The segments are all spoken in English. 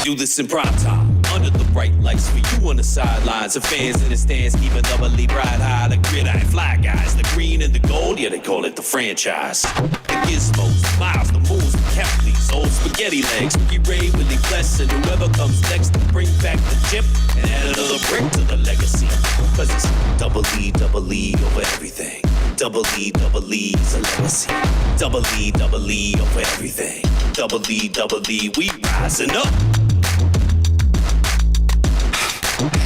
do this in prime time. Under the bright lights for you on the sidelines. The fans in the stands keeping doubly bright high. The gridiron fly guys, the green and the gold, yeah, they call it the franchise. The gizmos, miles, the moves, the Kepleys, old spaghetti legs. Ricky Ray, Willie Bless, and whoever comes next to bring back the chip and add another brick to the legacy. Cause it's double E over everything. Double E is a legacy. Double E over everything. Double E, we rising up.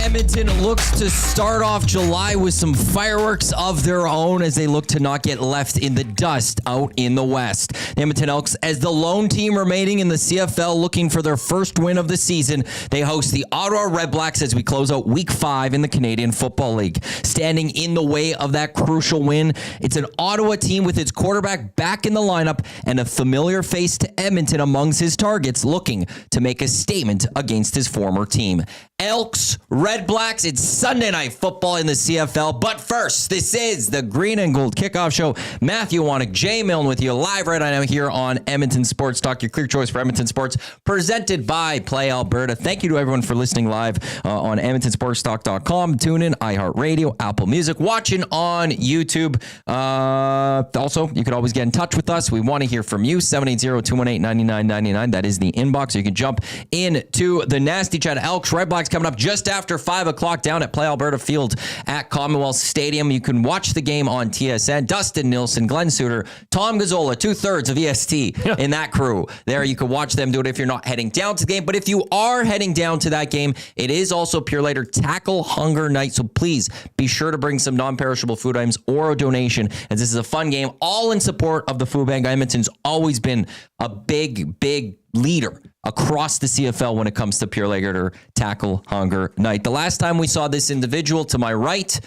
Edmonton looks to start off July with some fireworks of their own as they look to not get left in the dust out in the West. The Edmonton Elks, as the lone team remaining in the CFL looking for their first win of the season, they host the Ottawa Redblacks as we close out Week 5 in the Canadian Football League. Standing in the way of that crucial win, it's an Ottawa team with its quarterback back in the lineup and a familiar face to Edmonton amongst his targets looking to make a statement against his former team. Elks, Redblacks, it's Sunday Night Football in the CFL. But first, this is the Green and Gold Kickoff Show. Matthew Iwanyk, Jay Milne with you live right now here on Edmonton Sports Talk, your clear choice for Edmonton Sports, presented by Play Alberta. Thank you to everyone for listening live on EdmontonSportsTalk.com, TuneIn, iHeartRadio, Apple Music, watching on YouTube. Also, you could always get in touch with us. We want to hear from you, 780-218-9999. That is the inbox. So you can jump into the nasty chat. Elks, Redblacks coming up just after 5 o'clock down at Play Alberta Field at Commonwealth Stadium. You can watch the game on TSN. Dustin Nilsson, Glenn Suter, Tom Gazzola, 2/3 of EST in that crew. There, you can watch them do it if you're not heading down to the game. But if you are heading down to that game, it is also Pure Later Tackle Hunger Night. So please be sure to bring some non-perishable food items or a donation, as this is a fun game, all in support of the food bank. Edmonton's always been a big leader across the CFL when it comes to Pure Later Tackle Hunger Night. The last time we saw this individual to my right,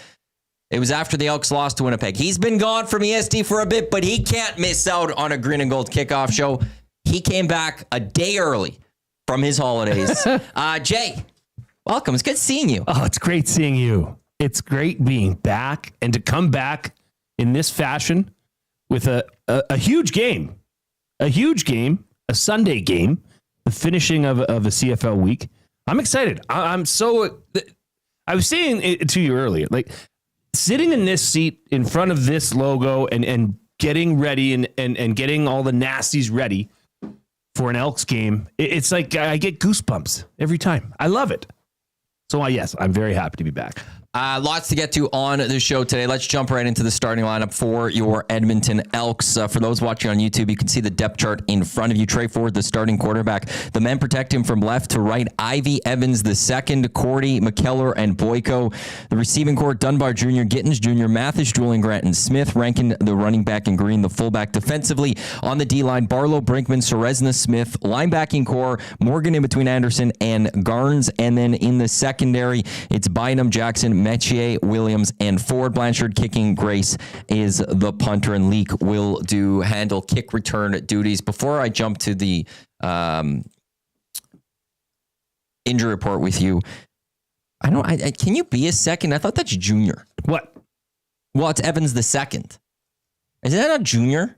it was after the Elks lost to Winnipeg. He's been gone from EST for a bit, but he can't miss out on a Green and Gold Kickoff Show. He came back a day early from his holidays. Jay, welcome. It's good seeing you. Oh, it's great seeing you. It's great being back and to come back in this fashion with a huge game, a Sunday game, the finishing of a CFL week. I'm excited. I was saying it to you earlier, like sitting in this seat in front of this logo and getting ready and getting all the nasties ready for an Elks game. It's like I get goosebumps every time. I love it. So yes, I'm very happy to be back. Lots to get to on the show today. Let's jump right into the starting lineup for your Edmonton Elks. For those watching on YouTube, you can see the depth chart in front of you. Trey Ford, the starting quarterback. The men protect him from left to right. Ivy Evans, the second. Cordy, McKellar, and Boyko. The receiving core, Dunbar Jr., Gittins Jr., Mathis, Julian Grant, and Smith. Rankin, the running back, and Green, the fullback. Defensively, on the D-line, Barlow, Brinkman, Sorezna, Smith. Linebacking core, Morgan in between Anderson and Garnes. And then in the secondary, it's Bynum, Jackson, Metier, Williams, and Ford. Blanchard kicking. Grace is the punter, and Leak will handle kick return duties. Before I jump to the injury report with you, can you be a second? I thought that's junior. What? Well, it's Evans the second. Is that not junior?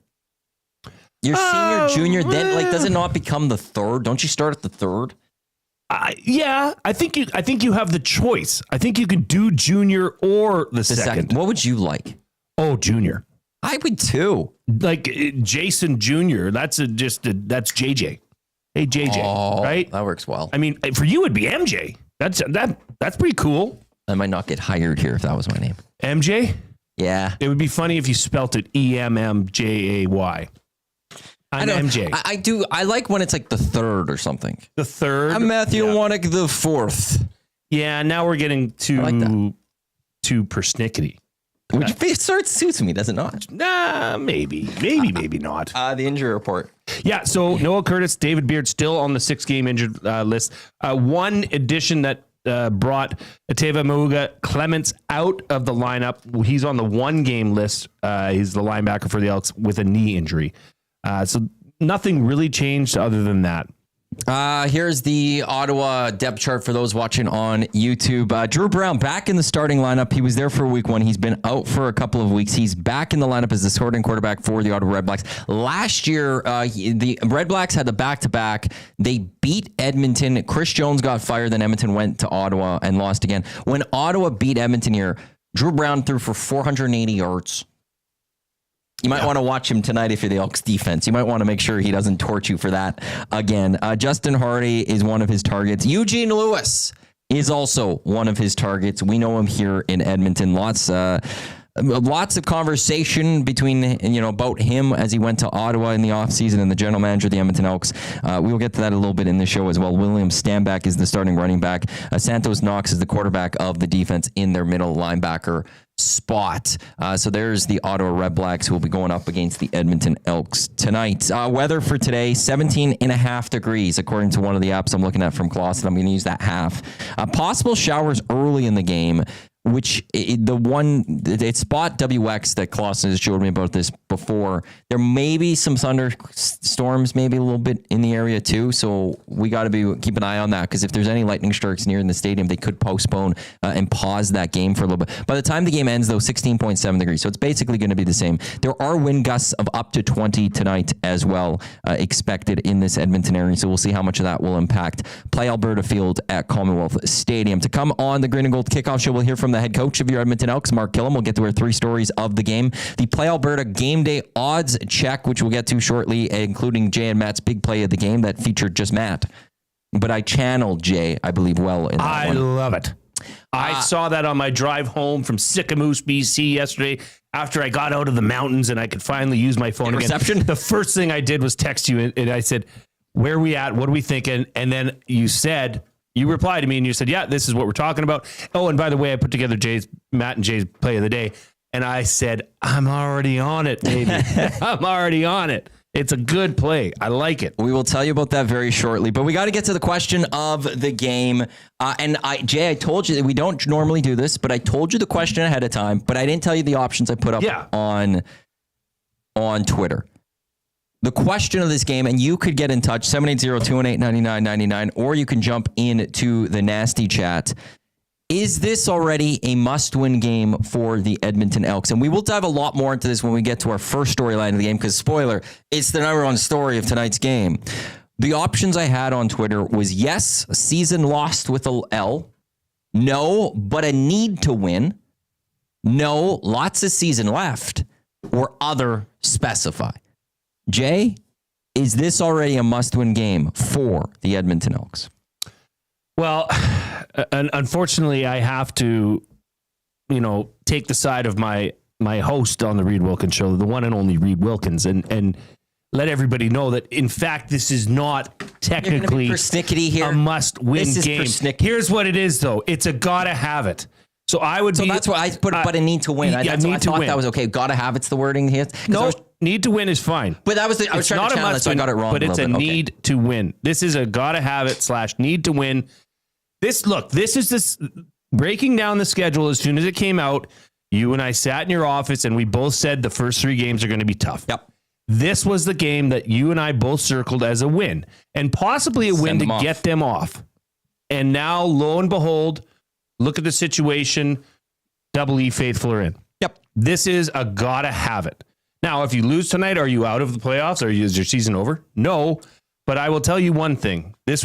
You're senior, junior, then does it not become the third? Don't you start at the third? Yeah, I think you have the choice. I think you can do junior or the second. What would you like? Oh, junior. I would too. Like Jason Jr. That's JJ. Hey JJ, right? That works well. I mean, for you it'd be MJ. That's pretty cool. I might not get hired here if that was my name. MJ? Yeah. It would be funny if you spelt it EMMJAY. I'm MJ. I do. I like when it's like the third or something. The third. I'm Matthew Iwanyk the fourth. Yeah. Now we're getting too persnickety. Which sort suits me, does it not? Nah, maybe not. The injury report. Yeah. So Noah Curtis, David Beard still on the 6-game injured list. One addition that brought Ateva Mauga Clements out of the lineup. He's on the 1-game list. He's the linebacker for the Elks with a knee injury. So nothing really changed other than that. Here's the Ottawa depth chart for those watching on YouTube. Drew Brown back in the starting lineup. He was there for week 1. He's been out for a couple of weeks. He's back in the lineup as the starting quarterback for the Ottawa Redblacks. Last year, the Redblacks had the back-to-back. They beat Edmonton. Chris Jones got fired. Then Edmonton went to Ottawa and lost again. When Ottawa beat Edmonton here, Drew Brown threw for 480 yards. You might want to watch him tonight if you're the Elks defense. You might want to make sure he doesn't torch you for that again. Justin Hardy is one of his targets. Eugene Lewis is also one of his targets. We know him here in Edmonton. Lots of conversation between, about him as he went to Ottawa in the offseason and the general manager of the Edmonton Elks. We will get to that a little bit in the show as well. William Stanback is the starting running back. Santos Knox is the quarterback of the defense in their middle linebacker spot. So there's the Ottawa Redblacks who will be going up against the Edmonton Elks tonight. Weather for today, 17.5 degrees, according to one of the apps I'm looking at from Clawson. I'm going to use that half. Possible showers early in the game, which it's spot WX that Clawson has showed me about this before. There may be some thunderstorms, maybe a little bit in the area too. So we got to keep an eye on that, because if there's any lightning strikes near in the stadium, they could postpone and pause that game for a little bit. By the time the game ends, though, 16.7 degrees. So it's basically going to be the same. There are wind gusts of up to 20 tonight as well expected in this Edmonton area. So we'll see how much of that will impact Play Alberta Field at Commonwealth Stadium. To come on the Green and Gold Kickoff Show, we'll hear from the head coach of your Edmonton Elks, Mark Kilam. We'll get to our 3 stories of the game. The Play Alberta Game Day odds check, which we'll get to shortly, including Jay and Matt's big play of the game that featured just Matt. But I channeled Jay, I believe, well in that one. I love it. I saw that on my drive home from Sicamous, BC yesterday after I got out of the mountains and I could finally use my phone again. Reception? The first thing I did was text you and I said, where are we at? What are we thinking? And then you replied to me and you said, yeah, this is what we're talking about. Oh, and by the way, I put together Matt and Jay's play of the day. And I said, I'm already on it, baby. I'm already on it. It's a good play. I like it. We will tell you about that very shortly, but we got to get to the question of the game. Jay, I told you that we don't normally do this, but I told you the question ahead of time, but I didn't tell you the options I put up on Twitter. The question of this game, and you could get in touch, 780-218-9999, or you can jump into the nasty chat. Is this already a must-win game for the Edmonton Elks? And we will dive a lot more into this when we get to our first storyline of the game, because, spoiler, it's the number one story of tonight's game. The options I had on Twitter was yes, season lost with a L. No, but a need to win. No, lots of season left. Or other, specify. Jay, is this already a must-win game for the Edmonton Elks? Well, unfortunately, I have to, take the side of my host on the Reed Wilkins show, the one and only Reed Wilkins, and let everybody know that, in fact, this is not technically a must-win game. Here's what it is, though. It's a gotta have it. So that's why I put it, but a need to win. I thought that was okay. Gotta have it's the wording here. No, need to win is fine. But I was trying to challenge it, so I got it wrong. But it's a need to win. This is a gotta have it / need to win. This is breaking down the schedule. As soon as it came out, you and I sat in your office and we both said the first 3 games are going to be tough. Yep. This was the game that you and I both circled as a win, and possibly a win to get them off. And now, lo and behold, look at the situation. Double E faithful are in. Yep. This is a gotta have it. Now, if you lose tonight, are you out of the playoffs? Is your season over? No. But I will tell you one thing. This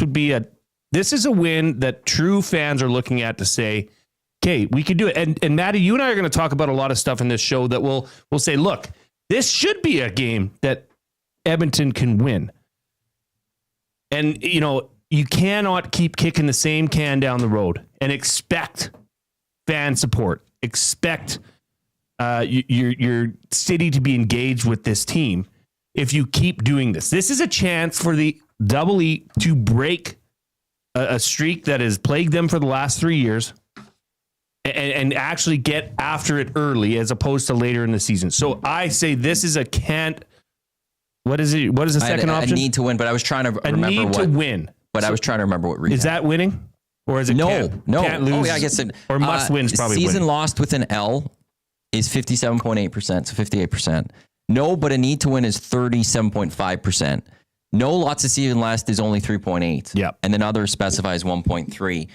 is a win that true fans are looking at to say, okay, we could do it. And Maddie, you and I are going to talk about a lot of stuff in this show that we'll say, look, this should be a game that Edmonton can win. And, you cannot keep kicking the same can down the road and expect fan support, expect your city to be engaged with this team if you keep doing this. This is a chance for the Double E to break a streak that has plagued them for the last 3 years and actually get after it early as opposed to later in the season. So I say this is a can't. What is it? What is the second option? A need to win, but I was trying to remember a need to win. But I was trying to remember what reason. Is that winning? Or is it no? Can't lose? Oh, yeah, I guess it. Or must win is probably season winning. lost with an L is 57.8%, so 58%. No, but a need to win is 37.5%. No lots of season last is only 3.8. Yep. And then others specifies 1.3.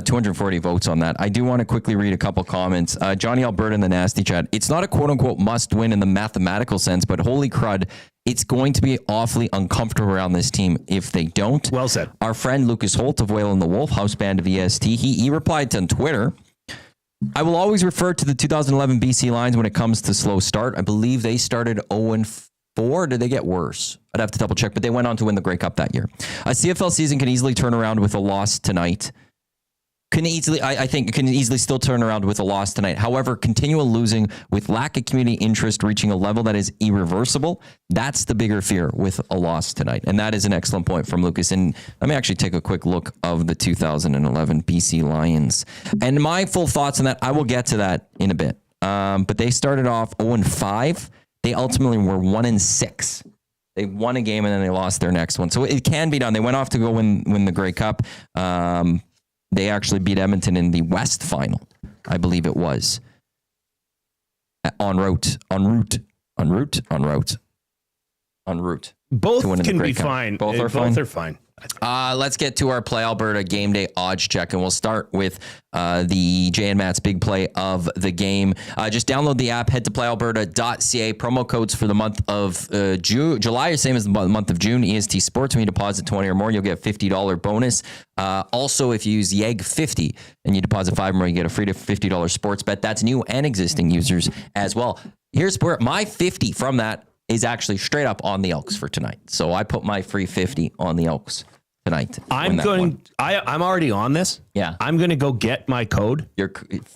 240 votes on that. I do want to quickly read a couple comments. Johnny Alberta in the nasty chat. It's not a quote unquote must win in the mathematical sense, but holy crud, it's going to be awfully uncomfortable around this team if they don't. Well said. Our friend Lucas Holt of Whale and the Wolf, house band of EST, he replied on Twitter, I will always refer to the 2011 BC Lions when it comes to slow start. I believe they started 0-4. Did they get worse? I'd have to double check, but they went on to win the Grey Cup that year. A CFL season can easily turn around with a loss tonight. I think can easily still turn around with a loss tonight. However, continual losing with lack of community interest reaching a level that is irreversible, that's the bigger fear with a loss tonight. And that is an excellent point from Lucas. And let me actually take a quick look of the 2011 BC Lions. And my full thoughts on that, I will get to that in a bit. But they started off 0-5. They ultimately were 1-6. They won a game and then they lost their next one. So it can be done. They went off to go win the Grey Cup. They actually beat Edmonton in the West final, I believe it was. En route. Both can be fine. Both are fine. Both are fine. Let's get to our Play Alberta game day odds check, and we'll start with the Jay and Matt's big play of the game. Just download the app, head to playalberta.ca. Promo codes for the month of July are same as the month of June. EST Sports, when you deposit 20 or more, you'll get a $50 bonus. Also, if you use YEG50 and you deposit 5 or more, you get a free $50 sports bet. That's new and existing users as well. Here's where my 50 from that is actually straight up on the Elks for tonight. So I put my free 50 on the Elks tonight. I'm already on this. Yeah. I'm going to go get my code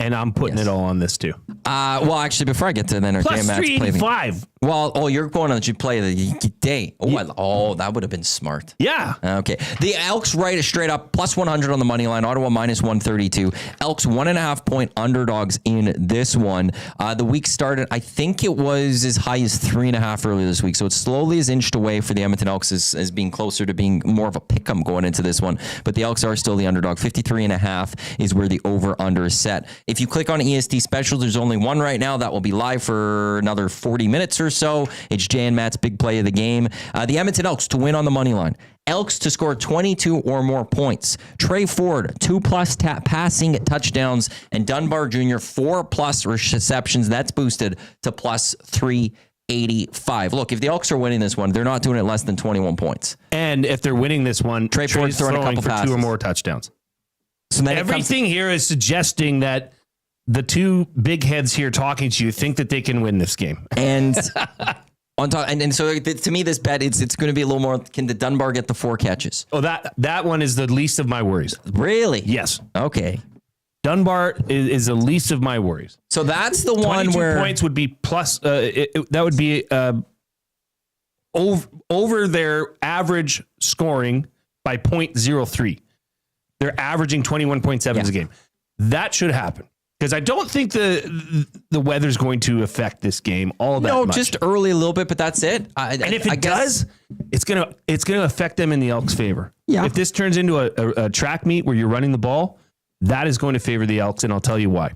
and I'm putting it all on this too. Well, actually, before I get to the Plus 385. You're going on to play the day. That would have been smart. Yeah. Okay. The Elks right straight up plus 100 on the money line. Ottawa minus 132. Elks 1.5 point underdogs in this one. The week started, I think it was as high as 3.5 earlier this week. So it slowly is inched away for the Edmonton Elks as being closer to being more of a pick'em going into this one. But the Elks are still the underdog. 53.5 is where the over-under is set. If you click on EST Specials, there's only one right now that will be live for another 40 minutes or so. It's Jay and Matt's big play of the game. The Edmonton Elks to win on the money line. Elks to score 22 or more points. Trey Ford, 2+ passing touchdowns, and Dunbar Jr., 4+ receptions. That's boosted to plus 385. Look, if the Elks are winning this one, they're not doing it less than 21 points. And if they're winning this one, Trey Ford's throwing a couple for passes. 2 or more touchdowns. So everything here is suggesting that the two big heads here talking to you think that they can win this game. And on top, and so to me, this bet it's going to be a little more. Can the Dunbar get the 4 catches? Oh, that one is the least of my worries. Really? Yes. Okay. Dunbar is the least of my worries. So that's the one where 22 points would be plus. That would be over their average scoring by 0.03. They're averaging 21.7 a game. That should happen. Because I don't think the weather's going to affect this game all that much. No, just early a little bit, but that's it. And if it does, it's gonna affect them in the Elks' favor. Yeah. If this turns into a track meet where you're running the ball, that is going to favor the Elks, and I'll tell you why.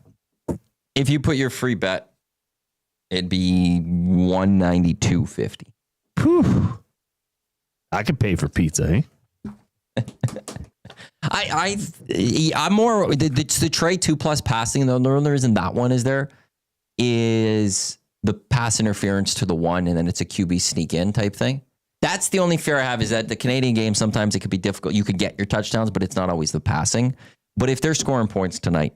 If you put your free bet, it'd be $192.50. Whew. I could pay for pizza, eh? I'm more the Trey 2+ passing. The only reason that one is there is the pass interference to the 1, and then it's a QB sneak in type thing. That's the only fear I have, is that the Canadian game, sometimes it could be difficult. You could get your touchdowns, but it's not always the passing. But if they're scoring points tonight,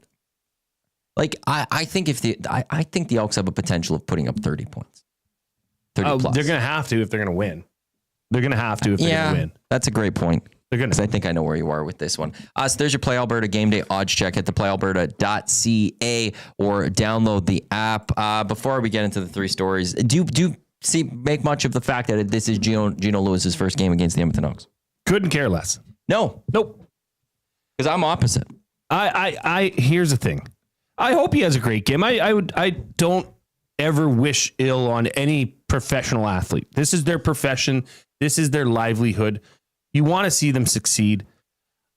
like I think the Elks have a potential of putting up 30 points. 30 plus. They're going to have to if they're going to win. They're going to have to if they're going to win. That's a great point. Because I think I know where you are with this one. So there's your Play Alberta game day odds check at theplayalberta.ca or download the app. Before we get into the 3 stories, do you make much of the fact that this is Gino Lewis's first game against the Edmonton Elks? Couldn't care less. No. Nope. Because I'm opposite. I here's the thing. I hope he has a great game. I don't ever wish ill on any professional athlete. This is their profession. This is their livelihood. You want to see them succeed.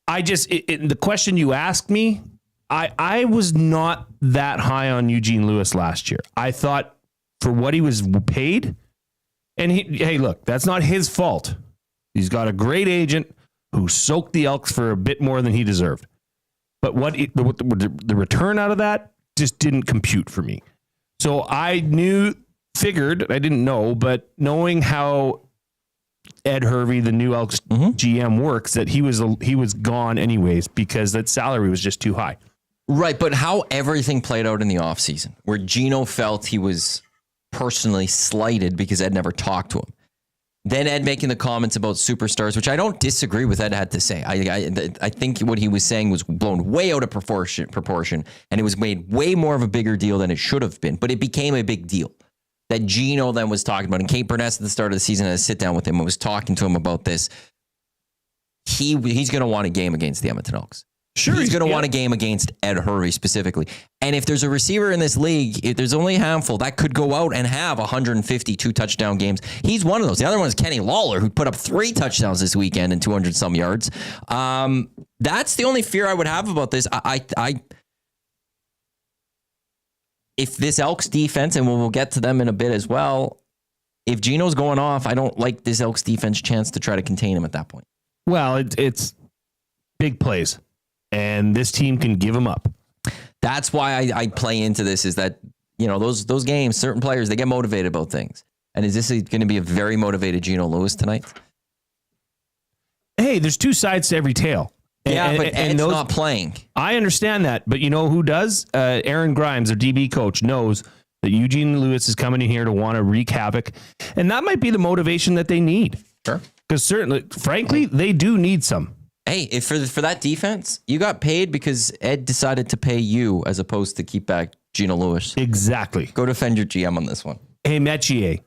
The question you asked me, I was not that high on Eugene Lewis last year. I thought for what he was paid, and hey, look, that's not his fault. He's got a great agent who soaked the Elks for a bit more than he deserved. But the return out of that just didn't compute for me. So I figured, I didn't know, but knowing how Ed Hervey, the new Elks GM, works, that he was gone anyways because that salary was just too high. Right, but how everything played out in the offseason, where Gino felt he was personally slighted because Ed never talked to him. Then Ed making the comments about superstars, which I don't disagree with Ed had to say. I think what he was saying was blown way out of proportion, and it was made way more of a bigger deal than it should have been. But it became a big deal that Gino then was talking about. And Kate Burness at the start of the season had a sit down with him and was talking to him about this. He's going to want a game against the Edmonton Elks. Sure, he's going to want a game against Ed Hervey specifically. And if there's a receiver in this league, if there's only a handful that could go out and have 152 touchdown games, he's one of those. The other one is Kenny Lawler, who put up 3 touchdowns this weekend and 200 some yards. That's the only fear I would have about this. If this Elks defense, and we'll get to them in a bit as well, if Gino's going off, I don't like this Elks defense chance to try to contain him at that point. Well, it's big plays. And this team can give them up. That's why I play into this, is that, those games, certain players, they get motivated about things. And is this going to be a very motivated Geno Lewis tonight? Hey, there's 2 sides to every tale. But Ed's not playing. I understand that. But you know who does? Aaron Grimes, their DB coach, knows that Eugene Lewis is coming in here to want to wreak havoc. And that might be the motivation that they need. Sure. Because certainly, frankly, they do need some. Hey, if for that defense, you got paid because Ed decided to pay you as opposed to keep back Geno Lewis. Exactly. Go defend your GM on this one. Hey, Metier.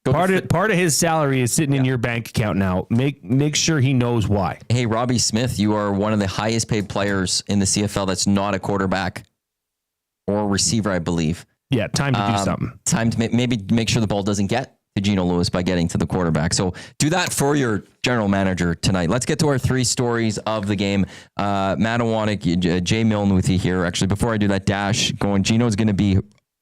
Part of his salary is sitting in your bank account now. Make sure he knows why. Hey, Robbie Smith, you are one of the highest paid players in the CFL that's not a quarterback or receiver, I believe. Yeah, time to do something. Time to maybe make sure the ball doesn't get to Geno Lewis by getting to the quarterback. So do that for your general manager tonight. Let's get to our 3 stories of the game. Matt Iwanyk, Jay Milne with you here. Actually, before I do that, Dash going, Gino's going to be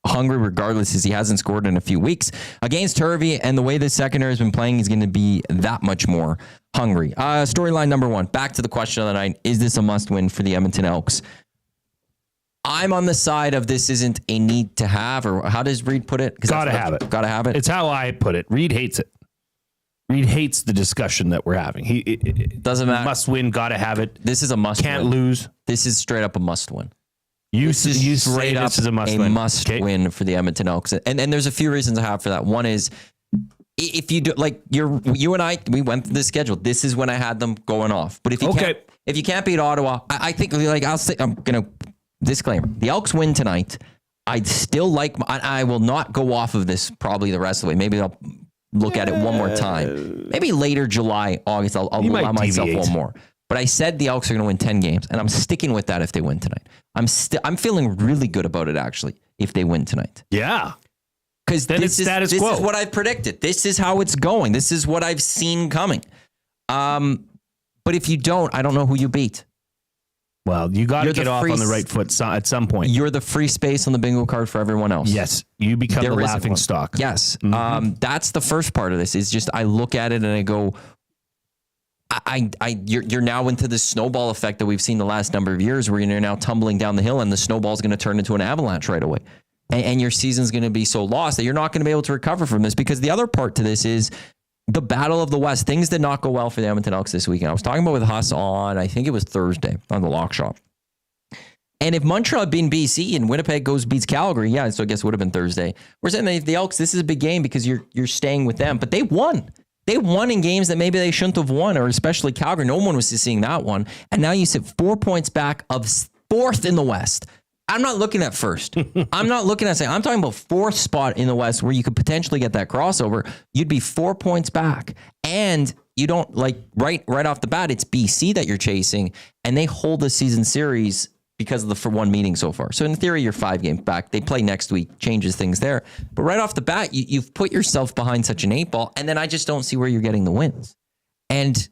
hungry regardless, as he hasn't scored in a few weeks against Hervey, and the way the secondary has been playing, he's going to be that much more hungry. Storyline number 1, back to the question of the night, is this a must win for the Edmonton Elks? I'm on the side of this isn't a need to have, or how does Reed put it? Gotta have it. Gotta have it. It's how I put it. Reed hates it. Reed hates the discussion that we're having. It doesn't matter. Must win. Gotta have it. This is a must win. Can't lose. This is straight up a must win. You say this is a must win. Must win for the Edmonton Elks. And there's a few reasons I have for that. One is, if you do, like you and I, we went through the schedule. This is when I had them going off. But if you can't beat Ottawa, I think, like, I'm going to disclaimer. The Elks win tonight. I'd still like, I will not go off of this probably the rest of the way. Maybe I'll look at it one more time. Maybe later July, August, I'll allow myself one more. But I said the Elks are going to win 10 games, and I'm sticking with that if they win tonight. I'm feeling really good about it, actually, if they win tonight. Yeah. Because this is what I predicted. This is how it's going. This is what I've seen coming. But if you don't, I don't know who you beat. Well, you got to get off on the right foot at some point. You're the free space on the bingo card for everyone else. Yes, you become the laughing stock. Yes, that's the first part of this. Is just I look at it and I go, you're now into the snowball effect that we've seen the last number of years, where you're now tumbling down the hill and the snowball's going to turn into an avalanche right away, and your season's going to be so lost that you're not going to be able to recover from this. Because the other part to this is the Battle of the West. Things did not go well for the Edmonton Elks this weekend. I was talking about with Huss on, I think it was Thursday, on the Lock Shop. And if Montreal had been BC and Winnipeg beats Calgary, yeah, so I guess it would have been Thursday. We're saying that the Elks, this is a big game because you're staying with them. But they won. They won in games that maybe they shouldn't have won, or especially Calgary. No one was seeing that one. And now you sit 4 points back of 4th in the West. I'm not looking at first. I'm not looking at saying, I'm talking about 4th spot in the West where you could potentially get that crossover. You'd be 4 points back. And you don't, like, right off the bat, it's BC that you're chasing, and they hold the season series because of the for one meeting so far. So in theory, you're 5 games back. They play next week, changes things there. But right off the bat, you've put yourself behind such an 8 ball, and then I just don't see where you're getting the wins. And,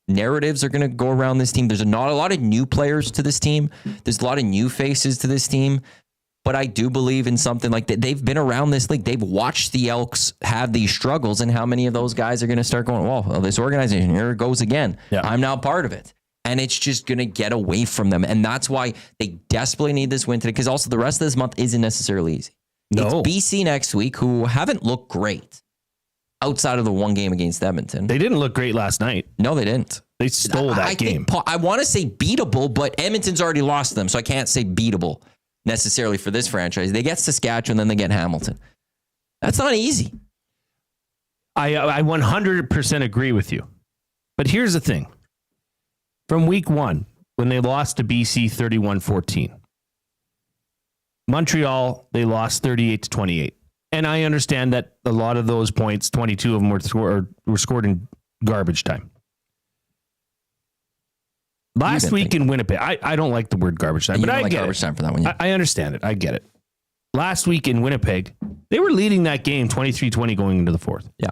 narratives are going to go around this team. There's not a lot of new players to this team. There's a lot of new faces to this team. But I do believe in something like that. They've been around this league. They've watched the Elks have these struggles, and how many of those guys are going to start going, well, this organization, here it goes again. Yeah. I'm now part of it. And it's just going to get away from them. And that's why they desperately need this win today, because also the rest of this month isn't necessarily easy. No. It's BC next week, who haven't looked great outside of the one game against Edmonton. They didn't look great last night. No, they didn't. They stole that game. I want to say beatable, but Edmonton's already lost them, so I can't say beatable necessarily for this franchise. They get Saskatchewan, then they get Hamilton. That's not easy. I 100% agree with you. But here's the thing. From week 1, when they lost to BC 31-14, Montreal, they lost 38-28. And I understand that a lot of those points, 22 of them were scored in garbage time. Last week in Winnipeg, I don't like the word garbage time, but I get garbage time for that one. Yeah. I understand it. I get it. Last week in Winnipeg, they were leading that game 23-20 going into the fourth. Yeah.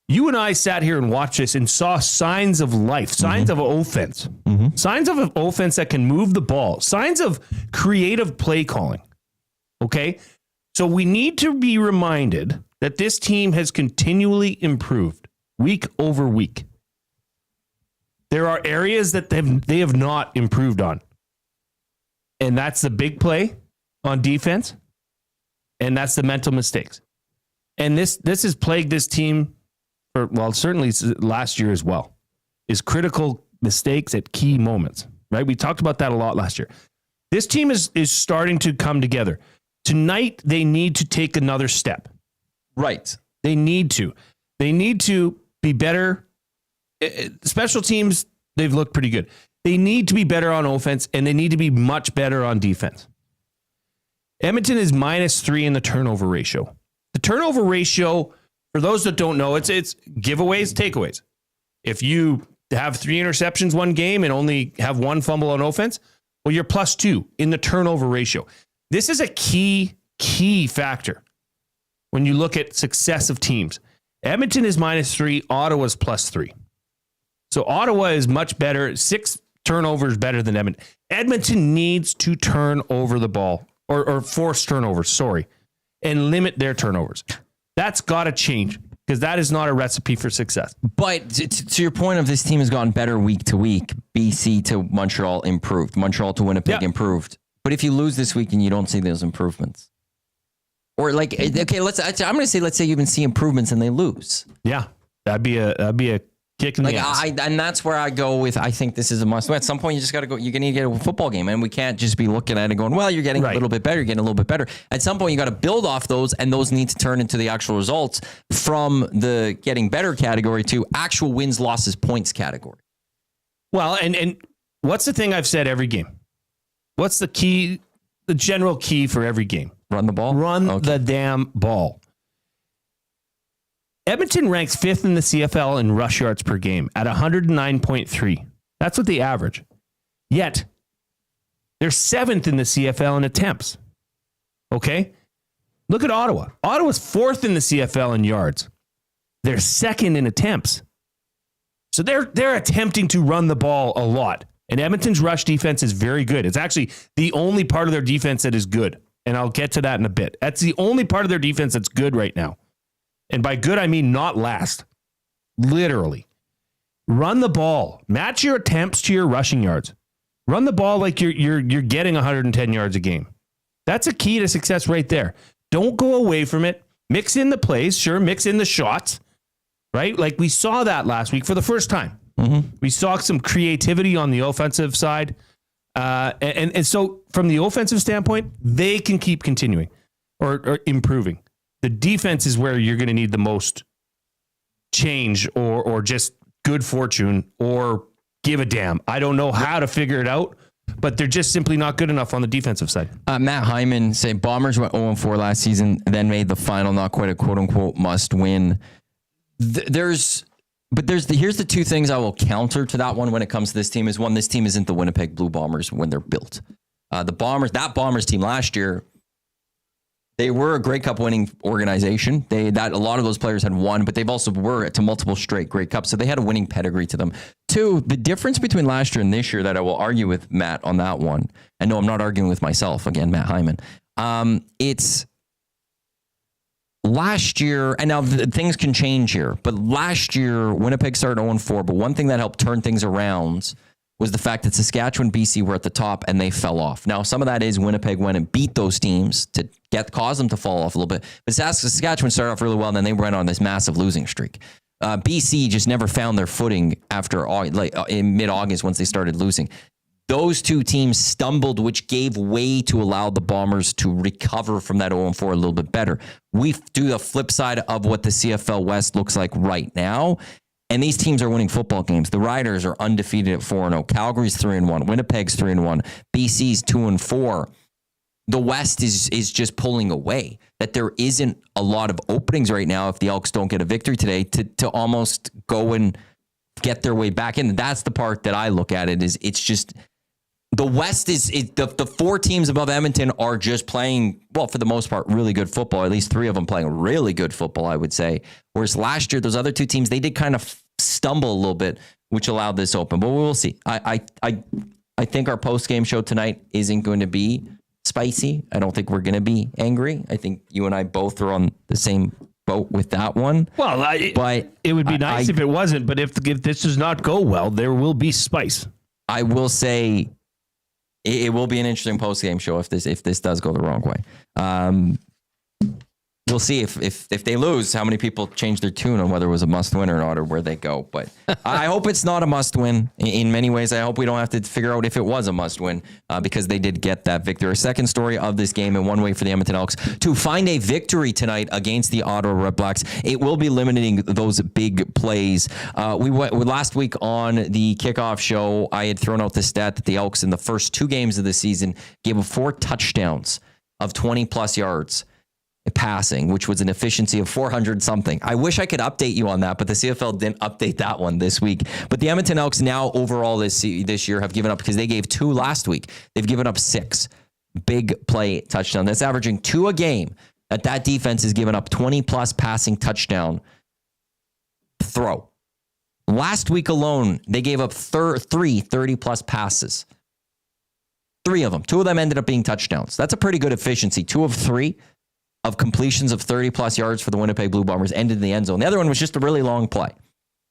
You and I sat here and watched this and saw signs of life, signs of offense, signs of an offense that can move the ball, signs of creative play calling. Okay? So we need to be reminded that this team has continually improved week over week. There are areas that they have not improved on. And that's the big play on defense. And that's the mental mistakes. And this has plagued this team for, well, certainly last year as well, is critical mistakes at key moments, right? We talked about that a lot last year. This team is starting to come together. Tonight, they need to take another step. Right. They need to. They need to be better. Special teams, they've looked pretty good. They need to be better on offense, and they need to be much better on defense. Edmonton is -3 in the turnover ratio. The turnover ratio, for those that don't know, it's giveaways, takeaways. If you have 3 interceptions one game and only have 1 fumble on offense, well, you're +2 in the turnover ratio. This is a key factor when you look at success of teams. Edmonton is -3, Ottawa's +3. So Ottawa is much better, 6 turnovers better than Edmonton. Edmonton needs to turn over the ball, or force turnovers, and limit their turnovers. That's got to change, because that is not a recipe for success. But to your point of this team has gotten better week to week. BC to Montreal improved. Montreal to Winnipeg improved. But if you lose this week and you don't see those improvements, or like, okay, I'm going to say, let's say you even see improvements and they lose. Yeah, that'd be a kick in the ass. And that's where I go with, I think this is a must win. At some point, you just got to go, you're going to get a football game, and we can't just be looking at it going, well, you're getting a little bit better. You're getting a little bit better. At some point, you got to build off those, and those need to turn into the actual results from the getting better category to actual wins, losses, points category. Well, and what's the thing I've said every game? What's the key, the general key for every game? Run the ball? Run the damn ball. Edmonton ranks 5th in the CFL in rush yards per game at 109.3. That's what they average. Yet, they're 7th in the CFL in attempts. Okay? Look at Ottawa. Ottawa's 4th in the CFL in yards. They're 2nd in attempts. So they're attempting to run the ball a lot. And Edmonton's rush defense is very good. It's actually the only part of their defense that is good. And I'll get to that in a bit. That's the only part of their defense that's good right now. And by good, I mean not last. Literally. Run the ball. Match your attempts to your rushing yards. Run the ball like you're getting 110 yards a game. That's a key to success right there. Don't go away from it. Mix in the plays. Sure, mix in the shots. Right? Like we saw that last week for the first time. Mm-hmm. We saw some creativity on the offensive side. And so from the offensive standpoint, they can keep continuing or improving. The defense is where you're going to need the most change or just good fortune or give a damn. I don't know how to figure it out, but they're just simply not good enough on the defensive side. Matt Hyman say Bombers went 0-4 last season, then made the final, not quite a quote unquote must win. Here's the two things I will counter to that one when it comes to this team is one, this team isn't the Winnipeg Blue Bombers when they're built. That Bombers team last year, they were a Grey Cup winning organization. A lot of those players had won, but they've also were to multiple straight Grey Cups, so they had a winning pedigree to them. Two, the difference between last year and this year that I will argue with Matt on that one, and no, I'm not arguing with myself, again, Matt Hyman, It's last year, and now things can change here, but last year, Winnipeg started 0-4, but one thing that helped turn things around was the fact that Saskatchewan, BC were at the top, and they fell off. Now, some of that is Winnipeg went and beat those teams to cause them to fall off a little bit, but Saskatchewan started off really well, and then they went on this massive losing streak. BC just never found their footing after in mid-August once they started losing. Those two teams stumbled, which gave way to allow the Bombers to recover from that 0-4 a little bit better. We do the flip side of what the CFL West looks like right now, and these teams are winning football games. The Riders are undefeated at 4-0. Calgary's 3-1. Winnipeg's 3-1. BC's 2-4. The West is just pulling away. That there isn't a lot of openings right now if the Elks don't get a victory today to almost go and get their way back in. That's the part that I look at it is it's just the West is the four teams above Edmonton are just playing, well, for the most part, really good football. At least three of them playing really good football, I would say. Whereas last year, those other two teams, they did kind of stumble a little bit, which allowed this open. But we'll see. I think our post-game show tonight isn't going to be spicy. I don't think we're going to be angry. I think you and I both are on the same boat with that one. Well, but it would be nice if it wasn't. But if this does not go well, there will be spice. I will say it will be an interesting post-game show if this does go the wrong way. We'll see if they lose, how many people change their tune on whether it was a must-win or not, or where they go. But I hope it's not a must-win. In many ways, I hope we don't have to figure out if it was a must-win because they did get that victory. Our second story of this game, and one way for the Edmonton Elks to find a victory tonight against the Ottawa Redblacks. It will be limiting those big plays. Last week on the Kickoff show, I had thrown out the stat that the Elks in the first two games of the season gave up 4 touchdowns of 20-plus yards passing, which was an efficiency of 400 something. I wish I could update you on that, but the CFL didn't update that one this week. But the Edmonton Elks now overall this year have given up, because they gave 2 last week. They've given up 6 big play touchdowns. That's averaging 2 a game. That defense has given up 20-plus passing touchdown throw. Last week alone, they gave up 3 30-plus passes. 3 of them. 2 of them ended up being touchdowns. That's a pretty good efficiency. 2 of 3 of completions of 30-plus yards for the Winnipeg Blue Bombers ended in the end zone. The other one was just a really long play.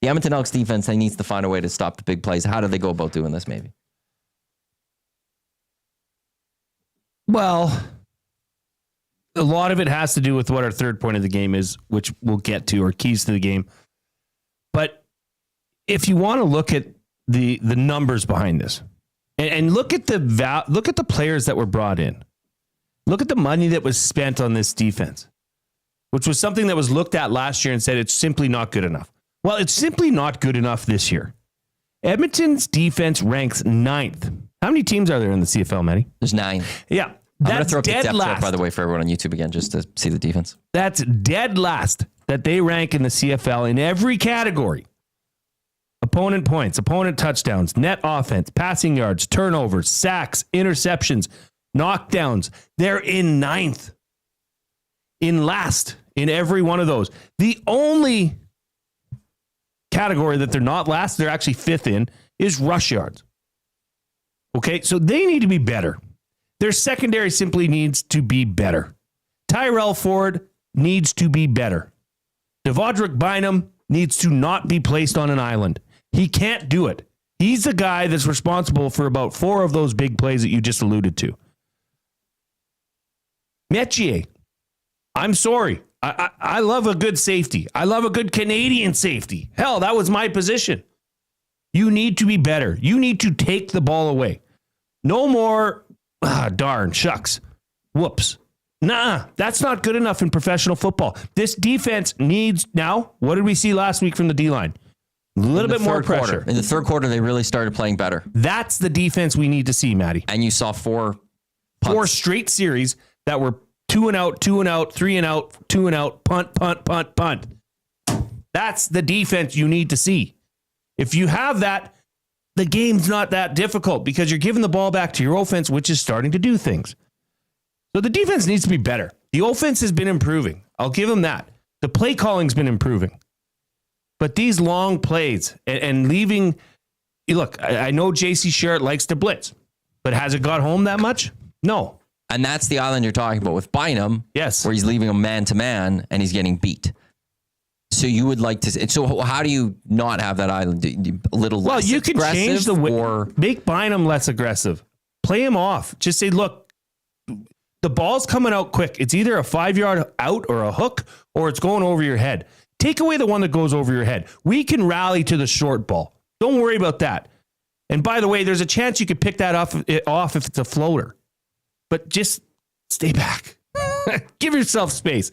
The Edmonton Elks defense needs to find a way to stop the big plays. How do they go about doing this, maybe? Well, a lot of it has to do with what our third point of the game is, which we'll get to, or keys to the game. But if you want to look at the numbers behind this, and look at the players that were brought in. Look at the money that was spent on this defense, which was something that was looked at last year and said it's simply not good enough. Well, it's simply not good enough this year. Edmonton's defense ranks 9th. How many teams are there in the CFL, Matty? There's 9. Yeah. I'm going to throw up the depth chart, by the way, for everyone on YouTube again, just to see the defense. That's dead last that they rank in the CFL in every category. Opponent points, opponent touchdowns, net offense, passing yards, turnovers, sacks, interceptions, knockdowns. They're in 9th. In last in every one of those. The only category that they're not last, they're actually 5th in, is rush yards. Okay, so they need to be better. Their secondary simply needs to be better. Tyrell Ford needs to be better. Devondrick Bynum needs to not be placed on an island. He can't do it. He's the guy that's responsible for about 4 of those big plays that you just alluded to. Metier, I'm sorry. I love a good safety. I love a good Canadian safety. Hell, that was my position. You need to be better. You need to take the ball away. No more, darn, shucks, whoops. Nah, that's not good enough in professional football. This defense needs, now, what did we see last week from the D-line? A little bit more pressure. In the third quarter, they really started playing better. That's the defense we need to see, Matty. And you saw 4 punts. 4 straight series that were 2 and out, 2 and out, 3 and out, 2 and out, punt, punt, punt, punt. That's the defense you need to see. If you have that, the game's not that difficult because you're giving the ball back to your offense, which is starting to do things. So the defense needs to be better. The offense has been improving. I'll give them that. The play calling's been improving. But these long plays and leaving, look, I know J.C. Sherritt likes to blitz, but has it got home that much? No. And that's the island you're talking about with Bynum. Yes. Where he's leaving him man to man and he's getting beat. So you would like to. So how do you not have that island a little less aggressive? Well, you can change the way. Make Bynum less aggressive. Play him off. Just say, look, the ball's coming out quick. It's either a 5-yard out or a hook, or it's going over your head. Take away the one that goes over your head. We can rally to the short ball. Don't worry about that. And by the way, there's a chance you could pick that off if it's a floater. But just stay back. Give yourself space.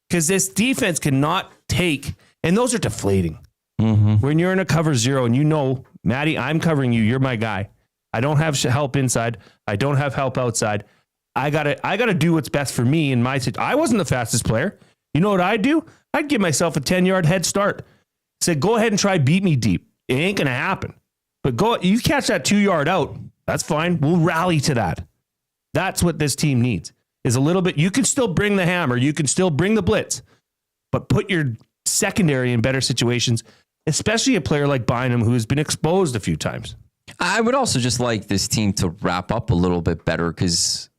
Because this defense cannot take, and those are deflating. Mm-hmm. When you're in a cover 0 and you know, Maddie, I'm covering you. You're my guy. I don't have help inside. I don't have help outside. I gotta do what's best for me in my situation. I wasn't the fastest player. You know what I'd do? I'd give myself a 10-yard head start. Said, go ahead and try beat me deep. It ain't gonna happen. But you catch that 2-yard out. That's fine. We'll rally to that. That's what this team needs. Is a little bit. You can still bring the hammer. You can still bring the blitz, but put your secondary in better situations, especially a player like Bynum who has been exposed a few times. I would also just like this team to wrap up a little bit better because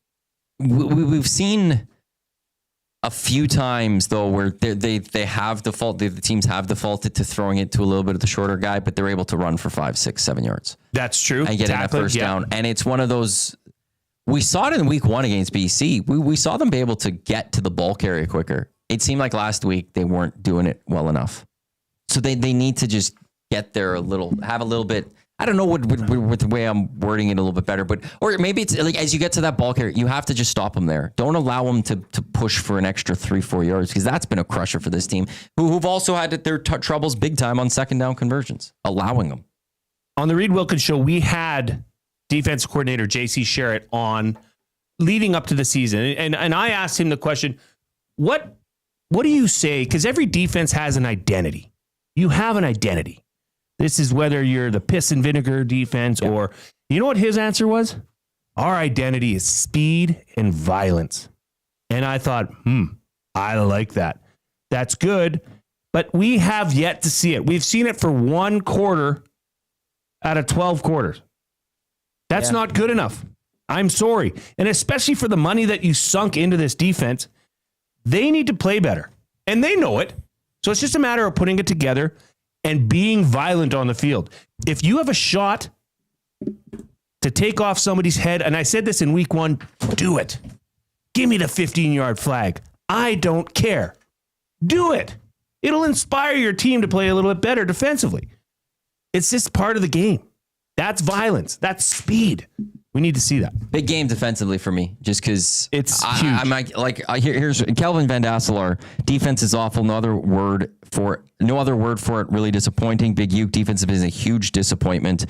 we've seen a few times though where they have defaulted. The teams have defaulted to throwing it to a little bit of the shorter guy, but they're able to run for 5, 6, 7 yards. That's true. And getting that first down, and it's one of those. We saw it in week 1 against BC. We saw them be able to get to the ball carrier quicker. It seemed like last week they weren't doing it well enough. So they need to just get there have a little bit. I don't know what the way I'm wording it a little bit better, or maybe it's like as you get to that ball carrier, you have to just stop them there. Don't allow them to push for an extra 3-4 yards because that's been a crusher for this team who've also had their troubles big time on second down conversions, allowing them. On the Reed Wilkins show, we had defensive coordinator J.C. Sherritt on leading up to the season. And I asked him the question, what do you say? Because every defense has an identity. You have an identity. This is whether you're the piss and vinegar defense or, you know what his answer was? Our identity is speed and violence. And I thought, I like that. That's good. But we have yet to see it. We've seen it for 1 quarter out of 12 quarters. That's not good enough. I'm sorry. And especially for the money that you sunk into this defense, they need to play better. And they know it. So it's just a matter of putting it together and being violent on the field. If you have a shot to take off somebody's head, and I said this in week 1, do it. Give me the 15-yard flag. I don't care. Do it. It'll inspire your team to play a little bit better defensively. It's just part of the game. That's violence. That's speed. We need to see that. Big game defensively for me, just because it's huge. Here's Kelvin Van Dasselaar. Defense is awful. No other word for it. Really disappointing. Big Uke defensive is a huge disappointment.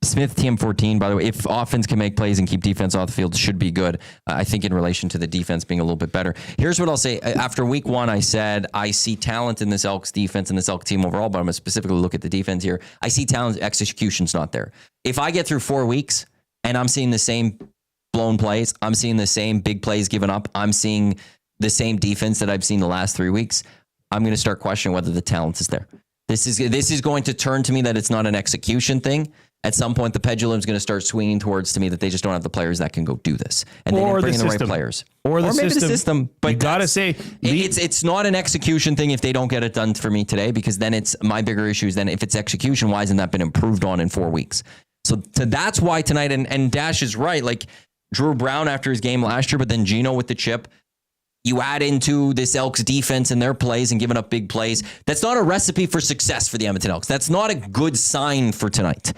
Smith TM14, by the way, if offense can make plays and keep defense off the field, should be good. I think in relation to the defense being a little bit better. Here's what I'll say. After week 1, I said, I see talent in this Elks defense and this Elk team overall, but I'm going to specifically look at the defense here. I see talent, execution's not there. If I get through 4 weeks and I'm seeing the same blown plays, I'm seeing the same big plays given up, I'm seeing the same defense that I've seen the last 3 weeks, I'm going to start questioning whether the talent is there. This is going to turn to me that it's not an execution thing. At some point, the pendulum is going to start swinging towards to me that they just don't have the players that can go do this, and they didn't bring in the right players, or maybe the system. But you gotta say, it's not an execution thing if they don't get it done for me today, because then it's my bigger issues. Then if it's execution, why hasn't that been improved on in 4 weeks? So that's why tonight, and Dash is right. Like Drew Brown after his game last year, but then Gino with the chip. You add into this Elks defense and their plays and giving up big plays. That's not a recipe for success for the Edmonton Elks. That's not a good sign for tonight.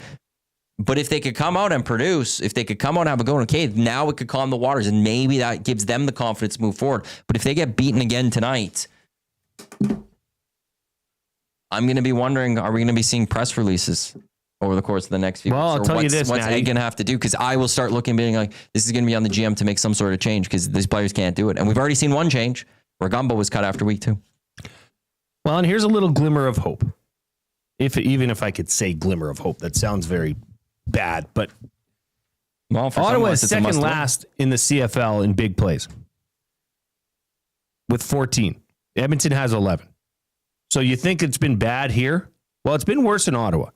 But if they could come out and produce, if they could come out and have a go, okay, now it could calm the waters, and maybe that gives them the confidence to move forward. But if they get beaten again tonight, I'm going to be wondering, are we going to be seeing press releases over the course of the next few weeks? Well, I'll tell you this, what's Ed going to have to do? Because I will start looking, being like, this is going to be on the GM to make some sort of change because these players can't do it. And we've already seen one change where Gumbo was cut after week 2. Well, and here's a little glimmer of hope. Even if I could say glimmer of hope, that sounds very bad, but Ottawa is second last in the CFL in big plays with 14. Edmonton has 11. So you think it's been bad here? Well, it's been worse in Ottawa.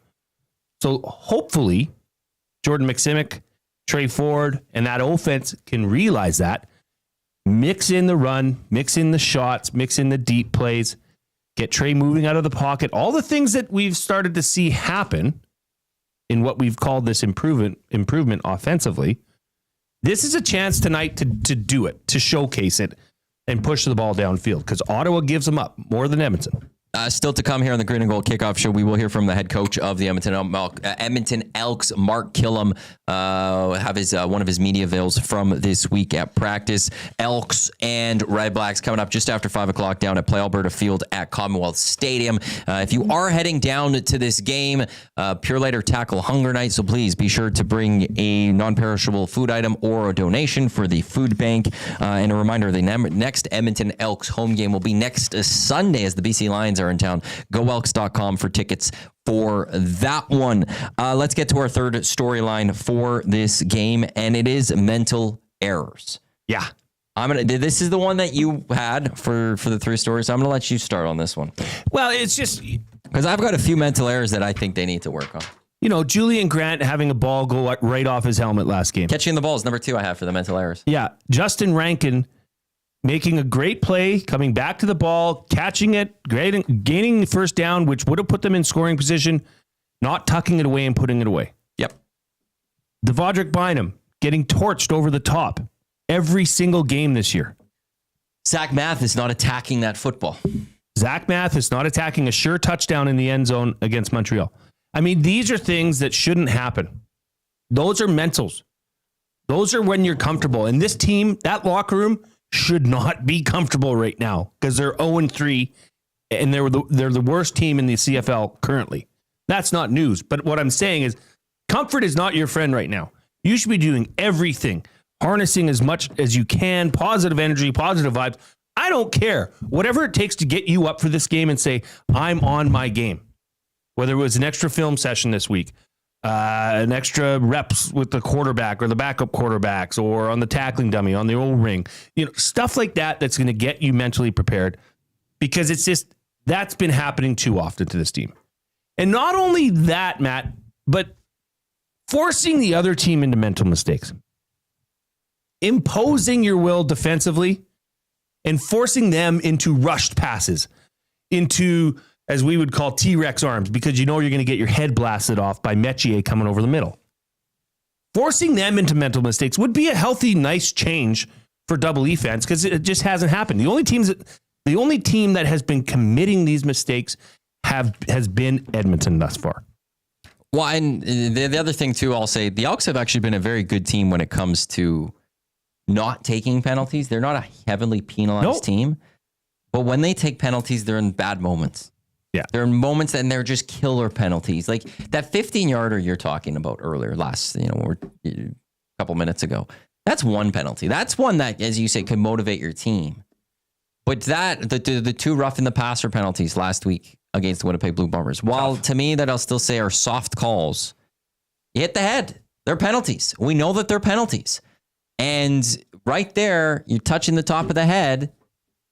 So hopefully Jordan McSimic Trey Ford and that offense can realize that, mix in the run, mix in the shots, mix in the deep plays, get Trey moving out of the pocket, all the things that we've started to see happen in what we've called this improvement offensively. This is a chance tonight to do it, to showcase it and push the ball downfield, because Ottawa gives them up more than Edmonton. Still to come here on the Green and Gold Kickoff Show, we will hear from the head coach of the Edmonton Elks, Mark Kilam, have his one of his media avails from this week at practice. Elks and Redblacks coming up just after 5 o'clock down at Alberta Field at Commonwealth Stadium. If you are heading down to this game, Pure Later Tackle Hunger Night, so please be sure to bring a non-perishable food item or a donation for the food bank. And a reminder, the next Edmonton Elks home game will be next Sunday as the BC Lions are in town. GoElks.com for tickets for that one. Let's get to our third storyline for this game, and it is mental errors. Yeah. This is the one that you had for the three stories. I'm going to let you start on this one. Well, it's just because I've got a few mental errors that I think they need to work on. Julian Grant having a ball go right off his helmet last game. Catching the ball is number 2 I have for the mental errors. Yeah. Justin Rankin making a great play, coming back to the ball, catching it, gaining the first down, which would have put them in scoring position, not tucking it away and putting it away. Yep. Devondrick Bynum getting torched over the top every single game this year. Zach Mathis not attacking that football. Zach Mathis not attacking a sure touchdown in the end zone against Montreal. I mean, these are things that shouldn't happen. Those are mentals. Those are when you're comfortable. And this team, that locker room, should not be comfortable right now because they're 0-3 and they're the worst team in the CFL currently. That's not news. But what I'm saying is comfort is not your friend right now. You should be doing everything, harnessing as much as you can, positive energy, positive vibes. I don't care. Whatever it takes to get you up for this game and say, I'm on my game. Whether it was an extra film session this week, an extra reps with the quarterback or the backup quarterbacks, or on the tackling dummy, on the old ring, stuff like that, that's going to get you mentally prepared, because it's just, that's been happening too often to this team. And not only that, Matt, but forcing the other team into mental mistakes, imposing your will defensively and forcing them into rushed passes, into, as we would call, T-Rex arms, because you're going to get your head blasted off by Metier coming over the middle. Forcing them into mental mistakes would be a healthy, nice change for Double E fans, because it just hasn't happened. The only team that has been committing these mistakes has been Edmonton thus far. Well, and the other thing too, I'll say the Elks have actually been a very good team when it comes to not taking penalties. They're not a heavily penalized team, but when they take penalties, they're in bad moments. Yeah. There are moments and they're just killer penalties. Like that 15-yarder you're talking about earlier, or a couple minutes ago. That's one penalty. That's one that, as you say, could motivate your team. But the two rough in the passer penalties last week against the Winnipeg Blue Bombers, while to me that I'll still say are soft calls, you hit the head. They're penalties. We know that they're penalties. And right there, you're touching the top of the head